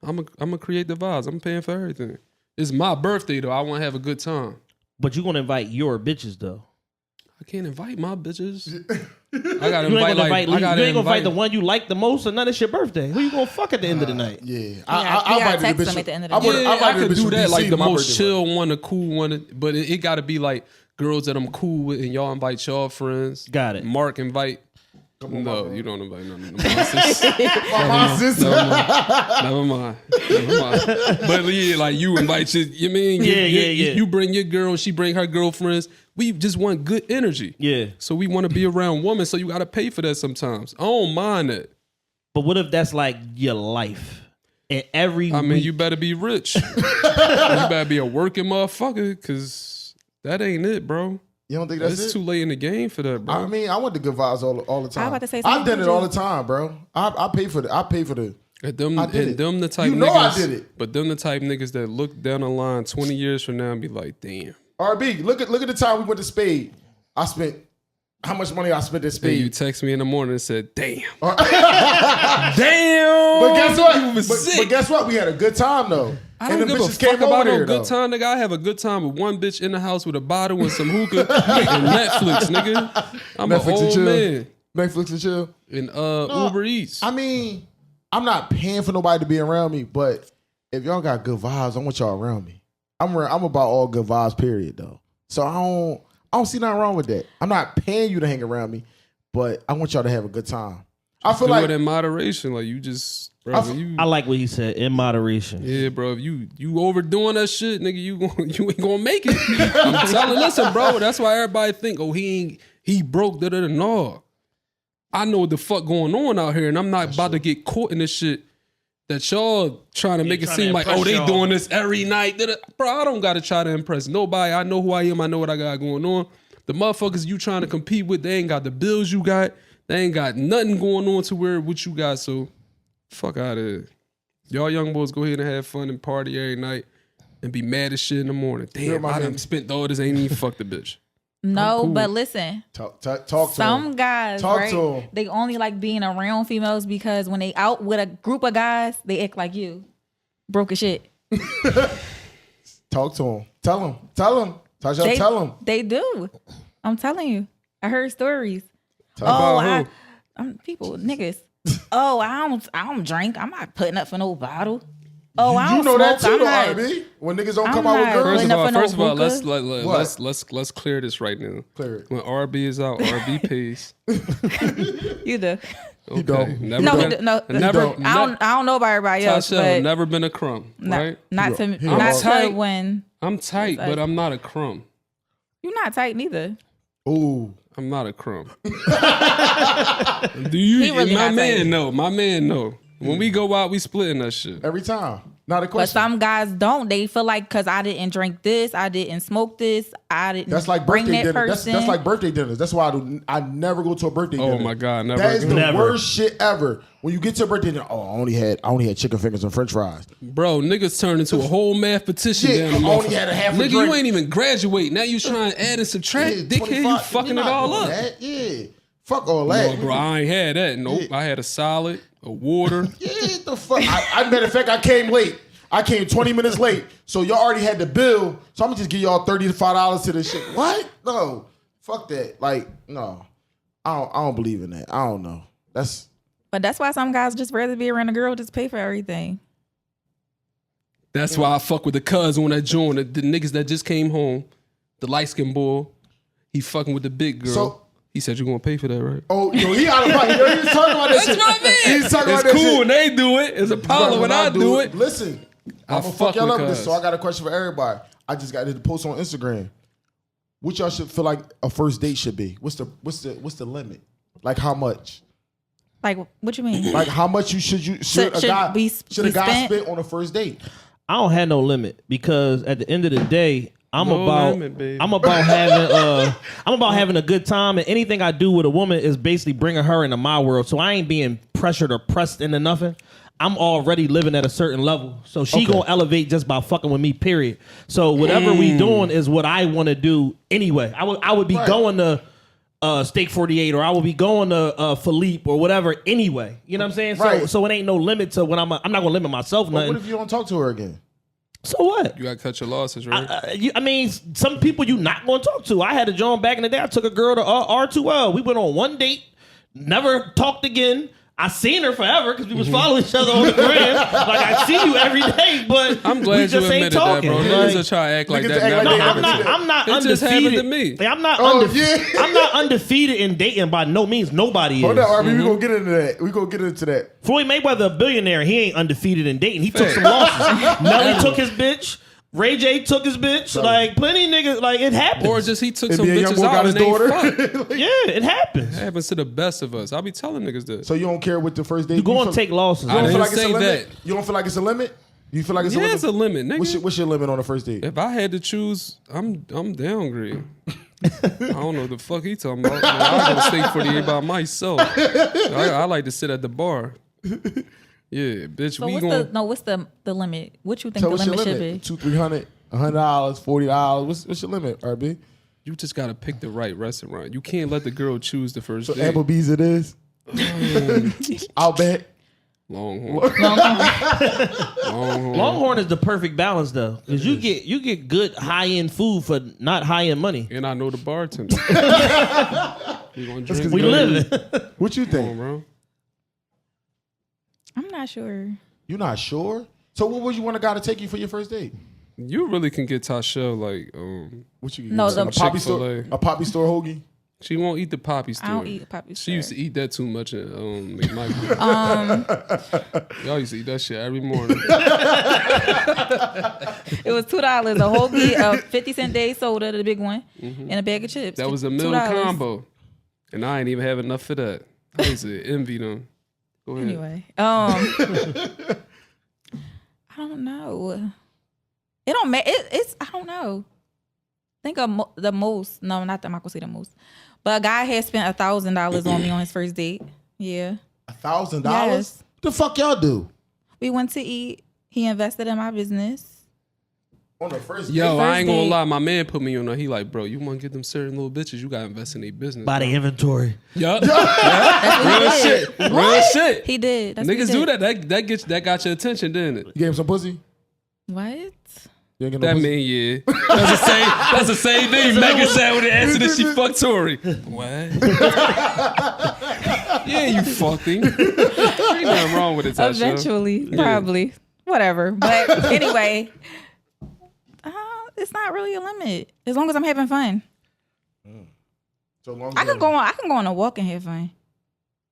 I'm gonna create the vibes. I'm paying for everything. It's my birthday though. I want to have a good time. but you gonna invite your bitches though. I can't invite my bitches. I gotta You ain't invite gonna like invite, you ain't gonna invite the one you like the most, and none it's your birthday. Who you gonna fuck at the end of the night? Yeah, I invited text the them bitch. at the end of the day. I could do that, like the most birthday chill one, the cool one, but it got to be like girls that I'm cool with, and y'all invite y'all friends. Got it. Mark invite. No, you don't invite none of them. My sister. Never mind. But yeah, like you invite your, you mean? Yeah. You bring your girl, she bring her girlfriends. We just want good energy. Yeah. So we want to be around women. So you got to pay for that sometimes. I don't mind that. But what if that's like your life? And every mean, you better be rich. You better be a working motherfucker, because that ain't it, bro. You don't think that's It's it? too late in the game for that, bro. I mean, I want the good vibes all the time. I was about to say I've done something. it all the time, bro. I pay for the. Them, I did it. them the type You know niggas, I did it. But them the type niggas that look down the line 20 years from now and be like, damn. RB, look at the time we went to Spade. I spent how much money I spent at Hey, Spade. you text me in the morning and said, damn. Damn. Damn. But guess what? You was But sick. guess what? We had a good time though. I don't give a fuck about no good time, nigga. I have a good time with one bitch in the house with a bottle and some hookah and Netflix, nigga. I'm an Netflix and old chill. man. Netflix and chill. And Uber Eats. I mean, I'm not paying for nobody to be around me, but if y'all got good vibes, I want y'all around me. I'm about all good vibes, period, though. So I don't see nothing wrong with that. I'm not paying you to hang around me, but I want y'all to have a good time. I feel Do like it in moderation. Like you just, bro. I like what he said, in moderation. Yeah, bro. If you overdoing that shit, nigga, you ain't gonna make it. I'm telling, listen, bro. That's why everybody think, oh, he broke. No, I know what the fuck going on out here, and I'm not about to get caught in this shit that y'all trying to make it seem like, oh, they doing this every night. Bro, I don't gotta try to impress nobody. I know who I am. I know what I got going on. The motherfuckers you trying to compete with, they ain't got the bills you got. They ain't got nothing going on to where what you got. So fuck out of here. Y'all young boys go ahead and have fun and party every night and be mad as shit in the morning. Damn, I done spent all this, ain't even fucked the bitch. No, cool. but listen. Talk to him. Some guys, Talk right? to 'em. They only like being around females because when they out with a group of guys, they act like you. Broke as shit. Talk to him. Tell him. Tasha, tell him. They do. I'm telling you. I heard stories. About People, niggas. Oh, I don't drink. I'm not putting up for no bottle. Oh, I don't You know smoke. that too, though, I'm not. RB. When niggas don't I'm come out with not girls. putting up for no First of all, hookah. let's clear this right now. Clear it. When RB is out, RB pays. You do. He don't. Never No, been, he do- no. never. I don't know about everybody else, Tasha, but never been a crumb, right? not to He not to tight. when I'm tight, but I'm not a crumb. you're not tight neither. Ooh. I'm not a crumb. Do you? He really my not man tight. know. My man know. When we go out, we splitting that shit. Every time. Not a But question. some guys don't. They feel like because I didn't drink this, I didn't smoke this, I didn't That's like bring birthday that dinner. That's person. like birthday dinners. That's why I never go to a birthday dinner. Oh my God, never. That is the Never. worst shit ever. When you get to a birthday dinner, I only had chicken fingers and French fries. Bro, niggas turned into a whole mathematician. Shit, down the I only motherfucker. had a half a Nigga, drink. you ain't even graduate. Now you trying to add and subtract. Yeah, Dickhead, you 25. fucking You're it not all doing up. that. Yeah. Fuck all No, that. bro, I ain't had that. Nope. Yeah. I had a solid, a water. Yeah, the fuck. I matter of fact, I came late. I came 20 minutes late. So y'all already had the bill. So I'm gonna just give y'all $35 to this shit. What? No. Fuck that. Like, no. I don't believe in that. I don't know. But that's why some guys just rather be around a girl just pay for everything. That's why I fuck with the cuz on that joint. The niggas that just came home, the light skinned boy, he fucking with the big girl. So- he said, "You're gonna pay for that, right?" Oh, yo, he out of pocket. Yo, he was talking about that That's shit. what I mean. He's talking It's about that cool shit. when they do it. It's a problem when I do it. Listen, I I'm gonna fuck fuck y'all with up with this. cuz. So I got a question for everybody. I just got to post on Instagram. What y'all should feel like a first date should be? What's the limit? Like how much? Like, what you mean? Like how much should a guy be spent? spend on a first date? I don't have no limit because at the end of the day, I'm No about limit, baby. I'm about having a good time, and anything I do with a woman is basically bringing her into my world. So I ain't being pressured or pressed into nothing. I'm already living at a certain level, so she Okay. gonna elevate just by fucking with me. Period. So whatever we doing is what I want to do anyway. I would be Right. going to Steak 48, or I will be going to Philippe or whatever anyway. You know what I'm saying? Right. So it ain't no limit to when I'm not gonna limit myself. But Nothing. what if you don't talk to her again? So what? You gotta cut your losses, right? I mean, some people you not going to talk to. I had a John back in the day. I took a girl to R2L. We went on one date, never talked again. I seen her forever because we was following each other on the gram. Like I see you every day, but I'm we glad you just ain't admitted that, talking. bro. Like, Niggas will try to act like Niggas that. act like never they happened never to did them. I'm not It just happened undefeated. to me. Like, I'm not Oh, undefeated. yeah. I'm not undefeated in dating by no means. Nobody Hold is. up, RB. We gonna get into that. We gonna get into that. Floyd Mayweather, a billionaire, he ain't undefeated in dating. He took some losses. Nelly took his bitch. Ray J took his bitch. Like plenty of niggas. Like it happens. Or just he took It some be a young bitches boy out got his and they daughter. fucked. yeah, it happens. It happens to the best of us. I be telling niggas this. So you don't care what the first date? You go feel- and take losses. You don't I feel didn't like it's a say limit? that. You don't feel like it's a limit? You feel like it's a Yeah, limit? it's a limit, nigga. What's your limit on the first date? If I had to choose, I'm downgrade. I don't know what the fuck he talking about. Man, I go to Steak 48 by myself. I like to sit at the bar. Yeah, bitch. So we what's going. what's the limit? What you think So the what's your limit should limit? be? $200, $300, $100, $40. What's your limit, RB? You just gotta pick the right restaurant. You can't let the girl choose the first So date. Applebee's it is. I'll bet. Longhorn. Longhorn is the perfect balance though, because you get good high end food for not high end money. And I know the bartender. We gonna drink. We good. live. What you Come on, think? bro. I'm not sure. You not sure? So what would you want a guy to take you for your first date? You really can get Tasha like What you No, get? the- A poppy store. Chick-fil-A. A poppy store hoagie. She won't eat the poppy store. I don't eat poppy She used to store. eat that too much at McMichael. Y'all used to eat that shit every morning. It was $2. A hoagie, a 50-cent day soda, the big one, and a bag of chips. That was a meal $2. combo. And I ain't even have enough for that. I used to envy them. Go ahead. Anyway, I don't know. It don't matter. It's I don't know. Think of the most. No, not that Michael say the most. But a guy had spent $1,000 on me on his first date. Yeah, $1,000. Yes. What the fuck y'all do we went to eat. He invested in my business. on the first? Yo, date? I ain't gonna date. lie. My man put me on there. He like, bro, you want to get them certain little bitches? You got to invest in their business. By the inventory. Yup. That's what Real he did. shit. Real shit. He did. That's what he Niggas do did. that. That got your attention, didn't it? You gave him some pussy. What? You ain't get no That pussy? mean, yeah. That's the same thing Megan said when they answered that she fucked Tory. What? Yeah, you fucked him. Ain't nothing wrong with it, Tasha. Eventually, probably. Whatever. But anyway, it's not really a limit as long as I'm having fun. So long as I you can go on a walk and have fun.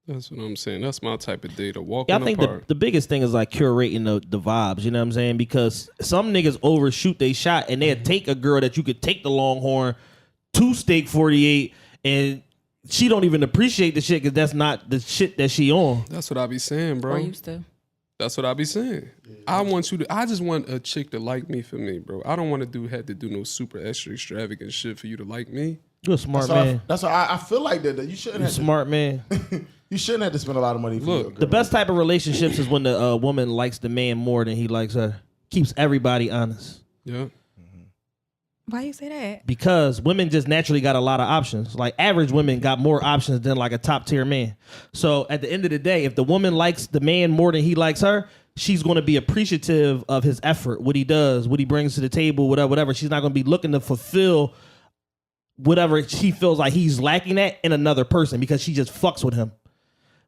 That's what I'm saying. That's my type of date. A walk Yeah, in I the think park. the biggest thing is like curating the vibes, you know what I'm saying? Because some niggas overshoot they shot and they'll take a girl that you could take the Longhorn to Steak 48 and she don't even appreciate the shit because that's not the shit that she on. That's what I be saying, Or bro. used to. That's what I be saying. I just want a chick to like me for me, bro. I don't want to have to do no super extra extravagant shit for you to like me. You're a smart That's why man. that's why I feel like that. You shouldn't You're a have to, smart man. you shouldn't have to spend a lot of money for Look, your girl. The best type of relationships is when the woman likes the man more than he likes her. Keeps everybody honest. Yeah. Why you say that? Because women just naturally got a lot of options. Like average women got more options than like a top tier man. So at the end of the day, if the woman likes the man more than he likes her, she's going to be appreciative of his effort, what he does, what he brings to the table, whatever. She's not going to be looking to fulfill whatever she feels like he's lacking at in another person because she just fucks with him.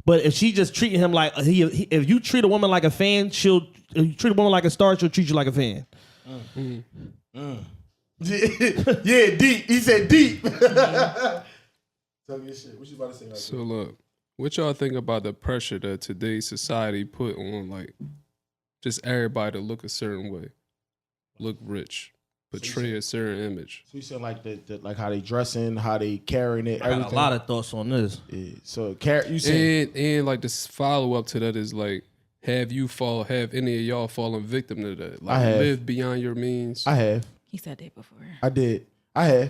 But if she just treating him like if you treat a woman like a fan, if you treat a woman like a star, she'll treat you like a fan. Yeah, deep. He said deep. Tell me your shit. What you about to say? Right So look, what y'all think about the pressure that today's society put on like just everybody to look a certain way, look rich, portray a certain image? So you saying like like how they dressing, how they carrying it, I got everything. a lot of thoughts on this. Yeah. So you saying And like this follow up to that is like, have any of y'all fallen victim to that? Like I have. live beyond your means. I have. He said that before. I did. I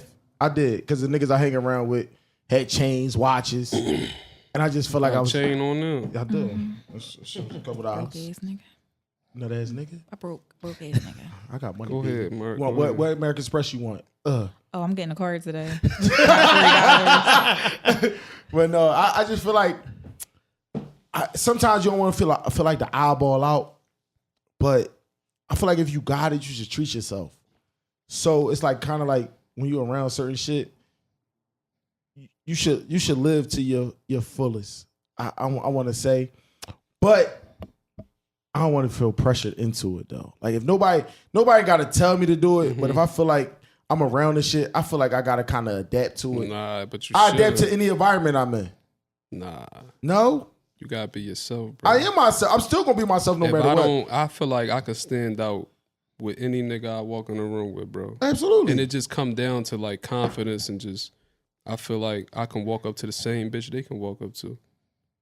did. Because the niggas I hang around with had chains, watches. And I just feel like I was. chain on them. I do. It's a couple Broke dollars. ass nigga. Nut ass nigga. I broke ass nigga. I got money. Go baby. ahead, Mark. You want, Go ahead. what American Express you want? Oh, I'm getting a card today. But no, I just feel like sometimes you don't want to feel like the eyeball out. But I feel like if you got it, you should treat yourself. So it's like kind of like when you're around certain shit, you should live to your fullest. I want to say, but I don't want to feel pressured into it though. Like if nobody got to tell me to do it, but if I feel like I'm around this shit, I feel like I got to kind of adapt to it. Nah, but you I should. adapt to any environment I'm in. Nah, No, you gotta be yourself, bro. I am myself. I'm still gonna be myself no If matter I what. don't, I feel like I could stand out with any nigga I walk in the room with, bro. Absolutely. And it just come down to like confidence and just, I feel like I can walk up to the same bitch they can walk up to.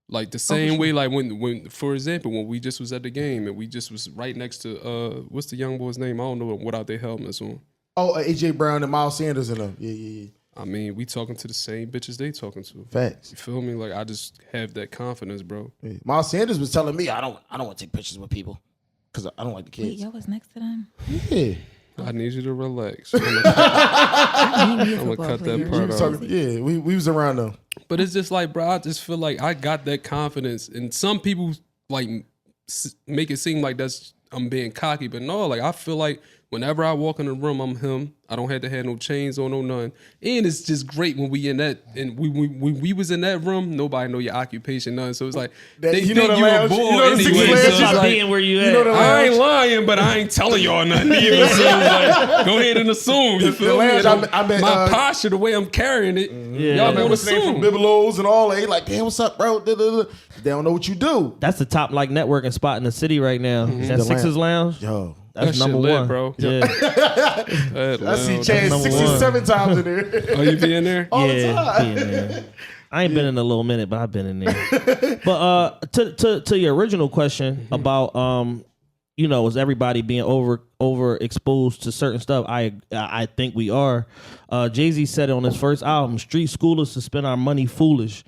Like the same way, like when, for example, when we just was at the game and we just was right next to, what's the young boy's name? I don't know, without their helmets on. Oh, AJ Brown and Miles Sanders and them. Yeah. I mean, we talking to the same bitches they talking to. Facts. You feel me? Like I just have that confidence, bro. Yeah. Miles Sanders was telling me I don't want to take pictures with people because I don't like the Wait, kids. y'all was next to them? Yeah. I need you to relax. I'm gonna cut that part off. So, yeah, we was around them. But it's just like, bro, I just feel like I got that confidence, and some people like make it seem like I'm being cocky, but no, like I feel like Whenever I walk in the room, I'm him. I don't have to have no chains on, no none. And it's just great when we in that, and we was in that room, nobody know your occupation, none. So it's like, they you think know the you a lounge- bull you know the anyway. 60 So lounge it's shop like, being where you at. know the I ain't lying, but I ain't telling y'all nothing either. So it's like, go ahead and assume. You feel me? lounge, And I bet, my posture, the way I'm carrying it, y'all Man, gonna what's the name from assume. Bibelots and all that. They like, damn, what's up, bro? They don't know what you do. That's the top like networking spot in the city right now. That The Sixers Lounge. Yo, That's That shit number lit, one, bro. Yeah, I see Chad number 67 times in there. Oh, you be in there? All the yeah. time. Being there. I ain't been in a little minute, but I've been in there. But to your original question about is everybody being overexposed to certain stuff? I think we are. Jay-Z said it on his first album, street schoolers to spend our money foolish.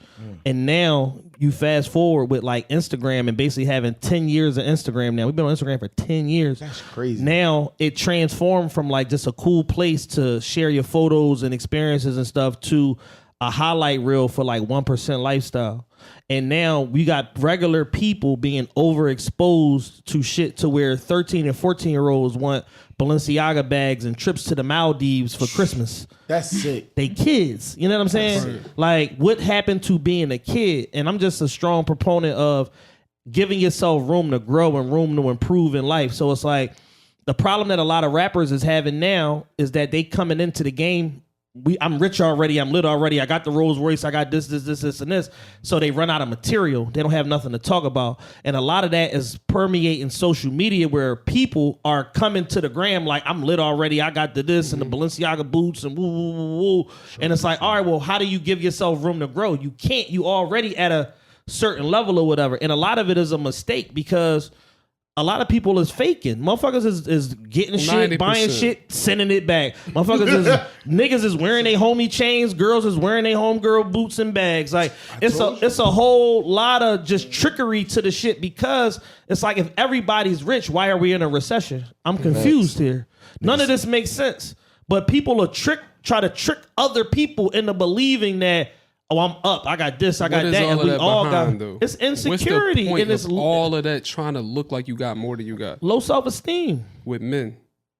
And now you fast forward with like Instagram and basically having 10 years of Instagram now. We've been on Instagram for 10 years. That's crazy. Now it transformed from like just a cool place to share your photos and experiences and stuff to a highlight reel for like 1% lifestyle. And now we got regular people being overexposed to shit to where 13 and 14-year-olds want Balenciaga bags and trips to the Maldives for Christmas. That's sick. They kids. You know what I'm saying? Like, what happened to being a kid? And I'm just a strong proponent of giving yourself room to grow and room to improve in life. So it's like the problem that a lot of rappers is having now is that they coming into the game. I'm rich already. I'm lit already. I got the Rolls Royce. I got this, and this. So they run out of material. They don't have nothing to talk about. And a lot of that is permeating social media where people are coming to the gram like, I'm lit already. I got this and the Balenciaga boots and woo, woo, woo, woo. And it's like, all right, well, how do you give yourself room to grow? You can't. You already at a certain level or whatever. And a lot of it is a mistake because a lot of people is faking. Motherfuckers is getting shit, 90%. buying shit, sending it back. Motherfuckers is niggas is wearing their homie chains, girls is wearing their homegirl boots and bags. Like it's a whole lot of just trickery to the shit because it's like if everybody's rich, why are we in a recession? I'm confused here. None of this makes sense. But people are try to trick other people into believing that, oh, I'm up. I got this. I got What is that. all And of we that all behind, got. though? It's What's the insecurity point and it's of all of that trying to look like you got more than you got low self-esteem. with men.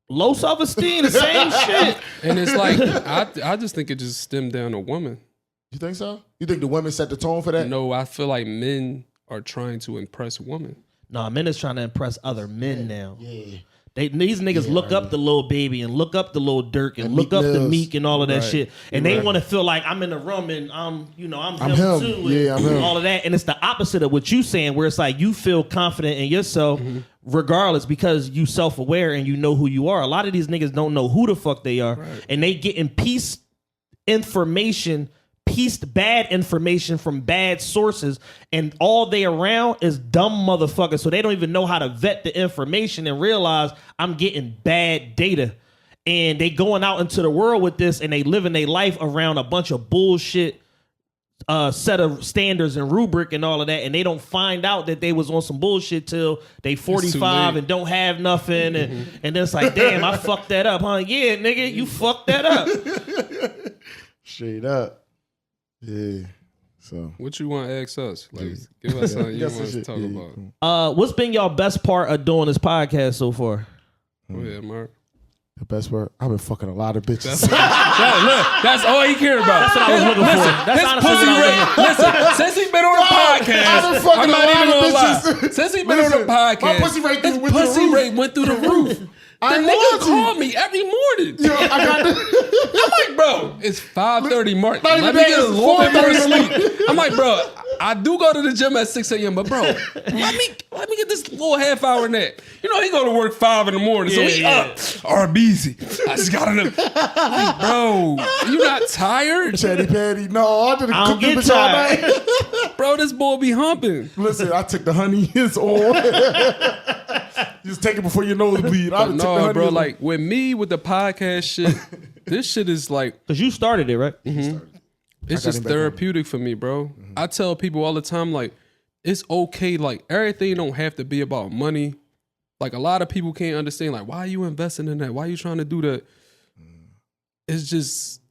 Low self-esteem, the same shit. And it's like I just think it just stemmed down to women. You think so? You think the women set the tone for that? No, I feel like men are trying to impress women. Nah, men is trying to impress other men now. Yeah. These niggas look up the Lil Baby and look up the Lil Durk and look Meek up the Mills. Meek and all of that Right. shit. And they want to feel like I'm in the room and I'm him him. too. And Yeah, I'm him. all of that. And it's the opposite of what you saying, where it's like you feel confident in yourself regardless because you self-aware and you know who you are. A lot of these niggas don't know who the fuck they are. Right. And they getting pieced bad information from bad sources, and all they around is dumb motherfuckers. So they don't even know how to vet the information and realize I'm getting bad data. And they going out into the world with this, and they living their life around a bunch of bullshit set of standards and rubric and all of that, and they don't find out that they was on some bullshit till they 45 and don't have nothing, and then it's like, damn, I fucked that up, huh? Yeah, nigga, you fucked that up. Straight up. Yeah. So What you want to ask us? Like, give us something you That's want us the to shit. talk Yeah, about. cool. What's been y'all best part of doing this podcast so far? Go ahead, Mark. The best part, I've been fucking a lot of bitches. Look, that's all he cared about. That's what I was looking for. That's His honestly pussy what I was rate. Listen, since he been on the podcast, I've been fucking I'm not a lot even of gonna lie. bitches. Since he been on the Listen, podcast, my pussy rate his went through the pussy roof. rate went through the roof. The I nigga want to. called me every morning. Yo, I got I'm like, bro, it's 5:30, Mark. Not Let even me that, get a it's little bit more 4:30. sleep. I'm like, bro, I do go to the gym at 6 a.m., but bro, let me get this little half hour nap. You know, he go to work 5 in the morning, so he up. RBZ. I just got enough. Like, bro, you not tired? Chatty Patty. No, I didn't I cook don't this get bitch all tired. night. Bro, this boy be humping. Listen, I took the honey. It's on. Just take it before your nose bleed. I But took the no, honey. bro, it's on. like with me with the podcast shit, this shit is like, Because you started it, right? it's got just him back on. therapeutic for me, bro. I tell people all the time, like, it's okay. Like, everything don't have to be about money. Like, a lot of people can't understand, like, why are you investing in that? Why are you trying to do that? It's just,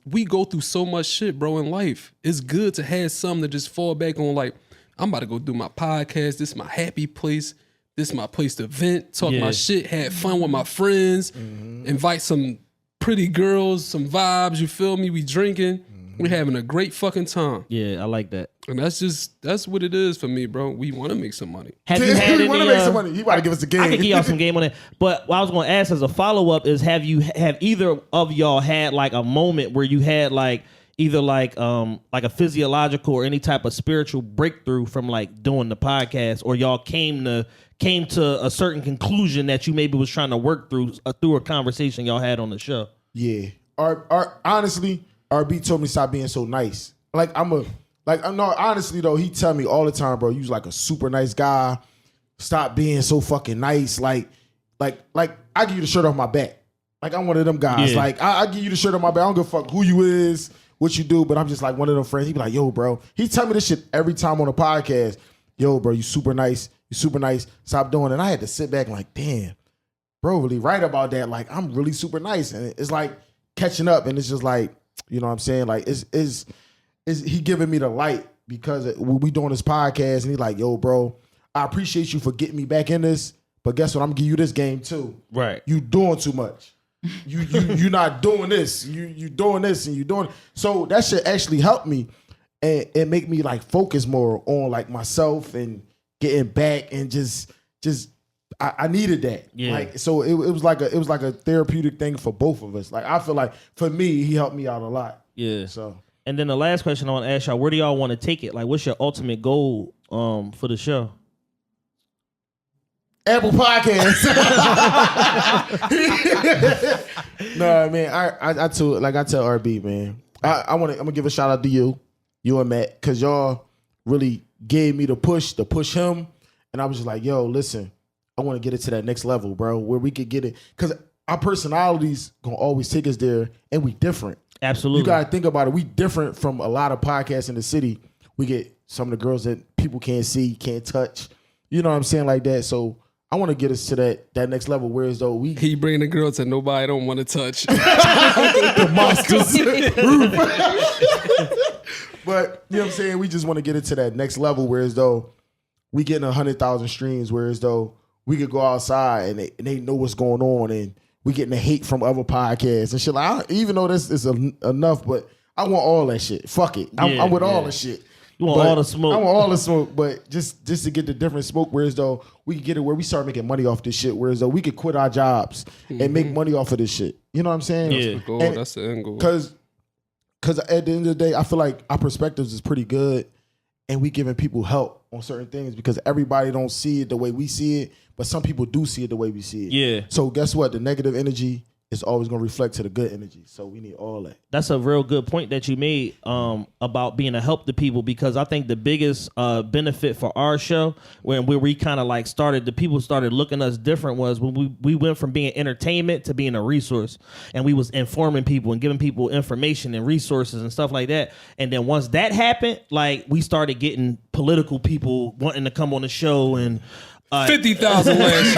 we go through so much shit, bro, in life. It's good to have something to just fall back on, like, I'm about to go do my podcast. This is my happy place. This is my place to vent, talk Yeah. my shit, have fun with my friends, invite some pretty girls, some vibes, you feel me? We drinking. We having a great fucking time. Yeah, I like that. And that's what it is for me, bro. We want to make some money. Have you had we want to any? make some money. He about to give us a game. I can give y'all some game on it. But what I was going to ask as a follow up is, have either of y'all had like a moment where you had like either like a physiological or any type of spiritual breakthrough from like doing the podcast, or y'all came to a certain conclusion that you maybe was trying to work through a conversation y'all had on the show? Yeah. Honestly, RB told me stop being so nice. Honestly though, he tell me all the time, bro, you's like a super nice guy. Stop being so fucking nice. Like I give you the shirt off my back. Like I'm one of them guys. Yeah. Like I give you the shirt off my back. I don't give a fuck who you is, what you do, but I'm just like one of them friends. He be like, yo, bro. He tell me this shit every time on the podcast. Yo, bro, you super nice. You super nice. Stop doing it. And I had to sit back and like, damn, bro, really right about that. Like I'm really super nice. And it's like catching up, and it's just like, you know what I'm saying? Like, is he giving me the light because we doing this podcast, and he like, yo, bro, I appreciate you for getting me back in this, but guess what? I'm gonna give you this game too. Right. You doing too much. You not doing this. You doing this and you doing. So that shit actually helped me and make me like focus more on like myself and getting back and just I needed that. Yeah. Like so it was like a therapeutic thing for both of us. Like I feel like for me, he helped me out a lot. Yeah. So And then the last question I want to ask y'all, where do y'all want to take it? Like, what's your ultimate goal for the show? Apple Podcasts. No, man. I tell RB, man. I'm gonna give a shout out to you and Matt, because y'all really gave me the push him, and I was just like, yo, listen, I want to get it to that next level, bro, where we could get it, because our personalities gonna always take us there, and we different. Absolutely. You gotta think about it. We different from a lot of podcasts in the city. We get some of the girls that people can't see, can't touch. You know what I'm saying, like that. So I want to get us to that next level, whereas though He bring the girl to nobody don't want to touch. the monsters. But you know what I'm saying? We just want to get it to that next level, whereas though we getting 100,000 streams, whereas though we could go outside and they know what's going on, and we getting the hate from other podcasts and shit. Like, even though this is enough, but I want all that shit. Fuck it. I'm with all the shit. You want all the smoke. I want all the smoke, but just to get the different smoke, whereas though we can get it where we start making money off this shit, whereas though we could quit our jobs and make money off of this shit. You know what I'm saying? Yeah. That's the goal. That's the end goal. Because at the end of the day, I feel like our perspectives is pretty good, and we giving people help on certain things, because everybody don't see it the way we see it, but some people do see it the way we see it. Yeah. So guess what? The negative energy is always going to reflect to the good energy. So we need all that. That's a real good point that you made about being a help to people, because I think the biggest benefit for our show, where we kind of like the people started looking at us different, was when we went from being entertainment to being a resource, and we was informing people and giving people information and resources and stuff like that. And then once that happened, like we started getting political people wanting to come on the show, and 50,000 lashes.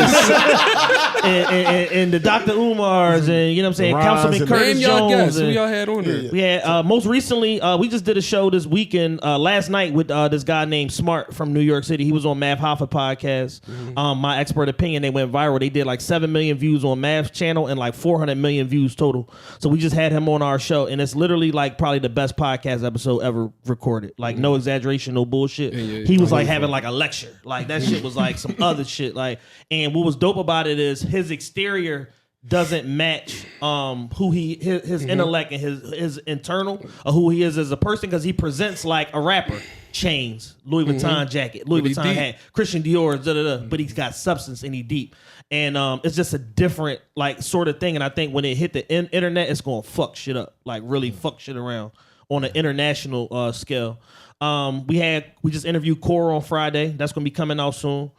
and the Dr. Umars, and you know what I'm saying, Councilman Curtis Name y'all Jones. guests. Who And, y'all had on there? we had most recently, we just did a show this weekend, last night, with this guy named Smart from New York City. He was on Mav Hoffa podcast. My Expert Opinion. They went viral. They did like 7 million views on Mav's channel and like 400 million views total. So we just had him on our show, and it's literally like probably the best podcast episode ever recorded. Like no exaggeration, no bullshit. He was like having like a lecture. Like that shit was like some other shit. Like, and what was dope about it is his exterior doesn't match who his intellect and his internal, or who he is as a person, because he presents like a rapper. Chains, Louis Vuitton jacket, Louis Vuitton hat, Christian Dior, but he's got substance and he deep. And it's just a different like sort of thing. And I think when it hit the internet, it's gonna fuck shit up, like really fuck shit around on an international scale. We just interviewed Core on Friday. That's gonna be coming out soon.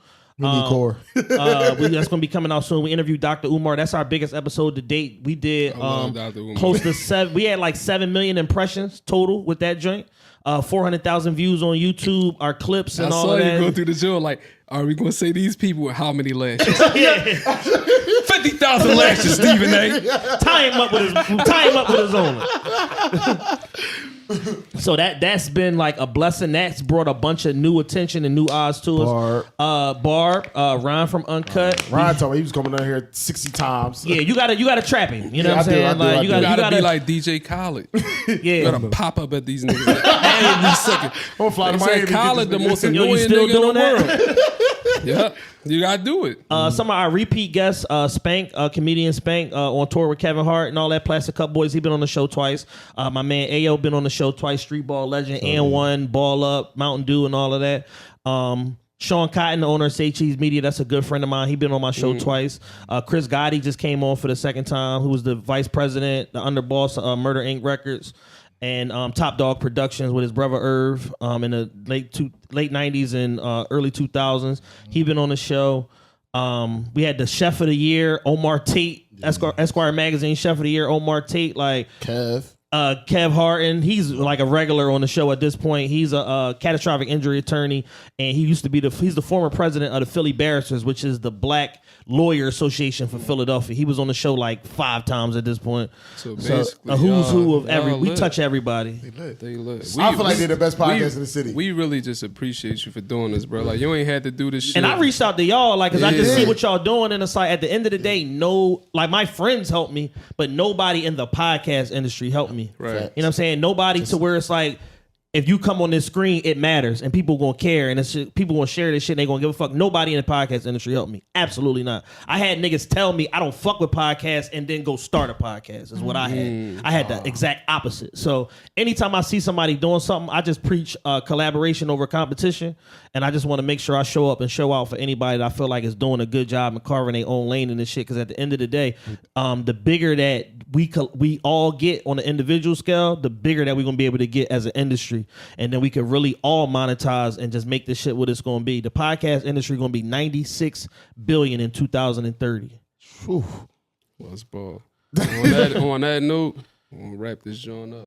Core. That's going to be coming out soon. We interviewed Dr. Umar. That's our biggest episode to date. We did close to 7. We had like 7 million impressions total with that joint. 400,000 views on YouTube. Our clips and all of that. I saw you go through the show like, are we going to say these people with how many lashes? 50,000 lashes, Stephen A. Tie him up with his own. So that's been like a blessing. That's brought a bunch of new attention and new eyes to us. Barb, Ryan from Uncut. Ryan told me he was coming down here 60 times. Yeah, you gotta trap him. You know what I'm I do, saying? I do, Like, I you do. You gotta gotta be like DJ Khaled. yeah. You gotta pop up at these niggas every second. I'm fly to They Miami said to get Khaled this the nigga. most Yo, you annoying still nigga in the doing that? world. Yeah, you gotta do it. Some of our repeat guests, Spank, comedian Spank, on tour with Kevin Hart and all that. Plastic Cup Boys, he been on the show twice. My man Ayo been on the show twice. Street Ball Legend, and one Ball Up, Mountain Dew, and all of that. Sean Cotton, the owner of Say Cheese Media, that's a good friend of mine. He been on my show twice. Chris Gotti just came on for the second time, who was the vice president, the underboss of Murder Inc. Records, and Top Dog Productions with his brother Irv in the late 90s and early 2000s. He been on the show. We had the Chef of the Year, Omar Tate, Esquire Magazine Chef of the Year, Omar Tate, like Kev Harton. He's like a regular on the show at this point. He's a catastrophic injury attorney, and he used to be he's the former president of the Philly Barristers, which is the Black Lawyer Association for Philadelphia. He was on the show like 5 times at this point. So basically, a who's who of every. We lit. touch everybody. They lit. I feel like they're the best podcast in the city. We really just appreciate you for doing this, bro. Like, you ain't had to do this shit. And I reached out to y'all, like, cause I just Yeah. see what y'all doing, and it's like at the end of the day, like my friends helped me, but nobody in the podcast industry helped me. Right. You know what I'm saying? Nobody to where it's like, if you come on this screen, it matters, and people gonna care, and people gonna share this shit, and they gonna give a fuck. Nobody in the podcast industry helped me. Absolutely not. I had niggas tell me I don't fuck with podcasts and then go start a podcast is what I had. I had the exact opposite. So anytime I see somebody doing something, I just preach collaboration over competition, and I just want to make sure I show up and show out for anybody that I feel like is doing a good job and carving their own lane in this shit. Because at the end of the day, the bigger that we all get on an individual scale, the bigger that we're gonna be able to get as an industry. And then we could really all monetize and just make this shit what it's going to be. The podcast industry going to be $96 billion in 2030. Whew. Let's ball. On that note, I'm gonna wrap this joint up.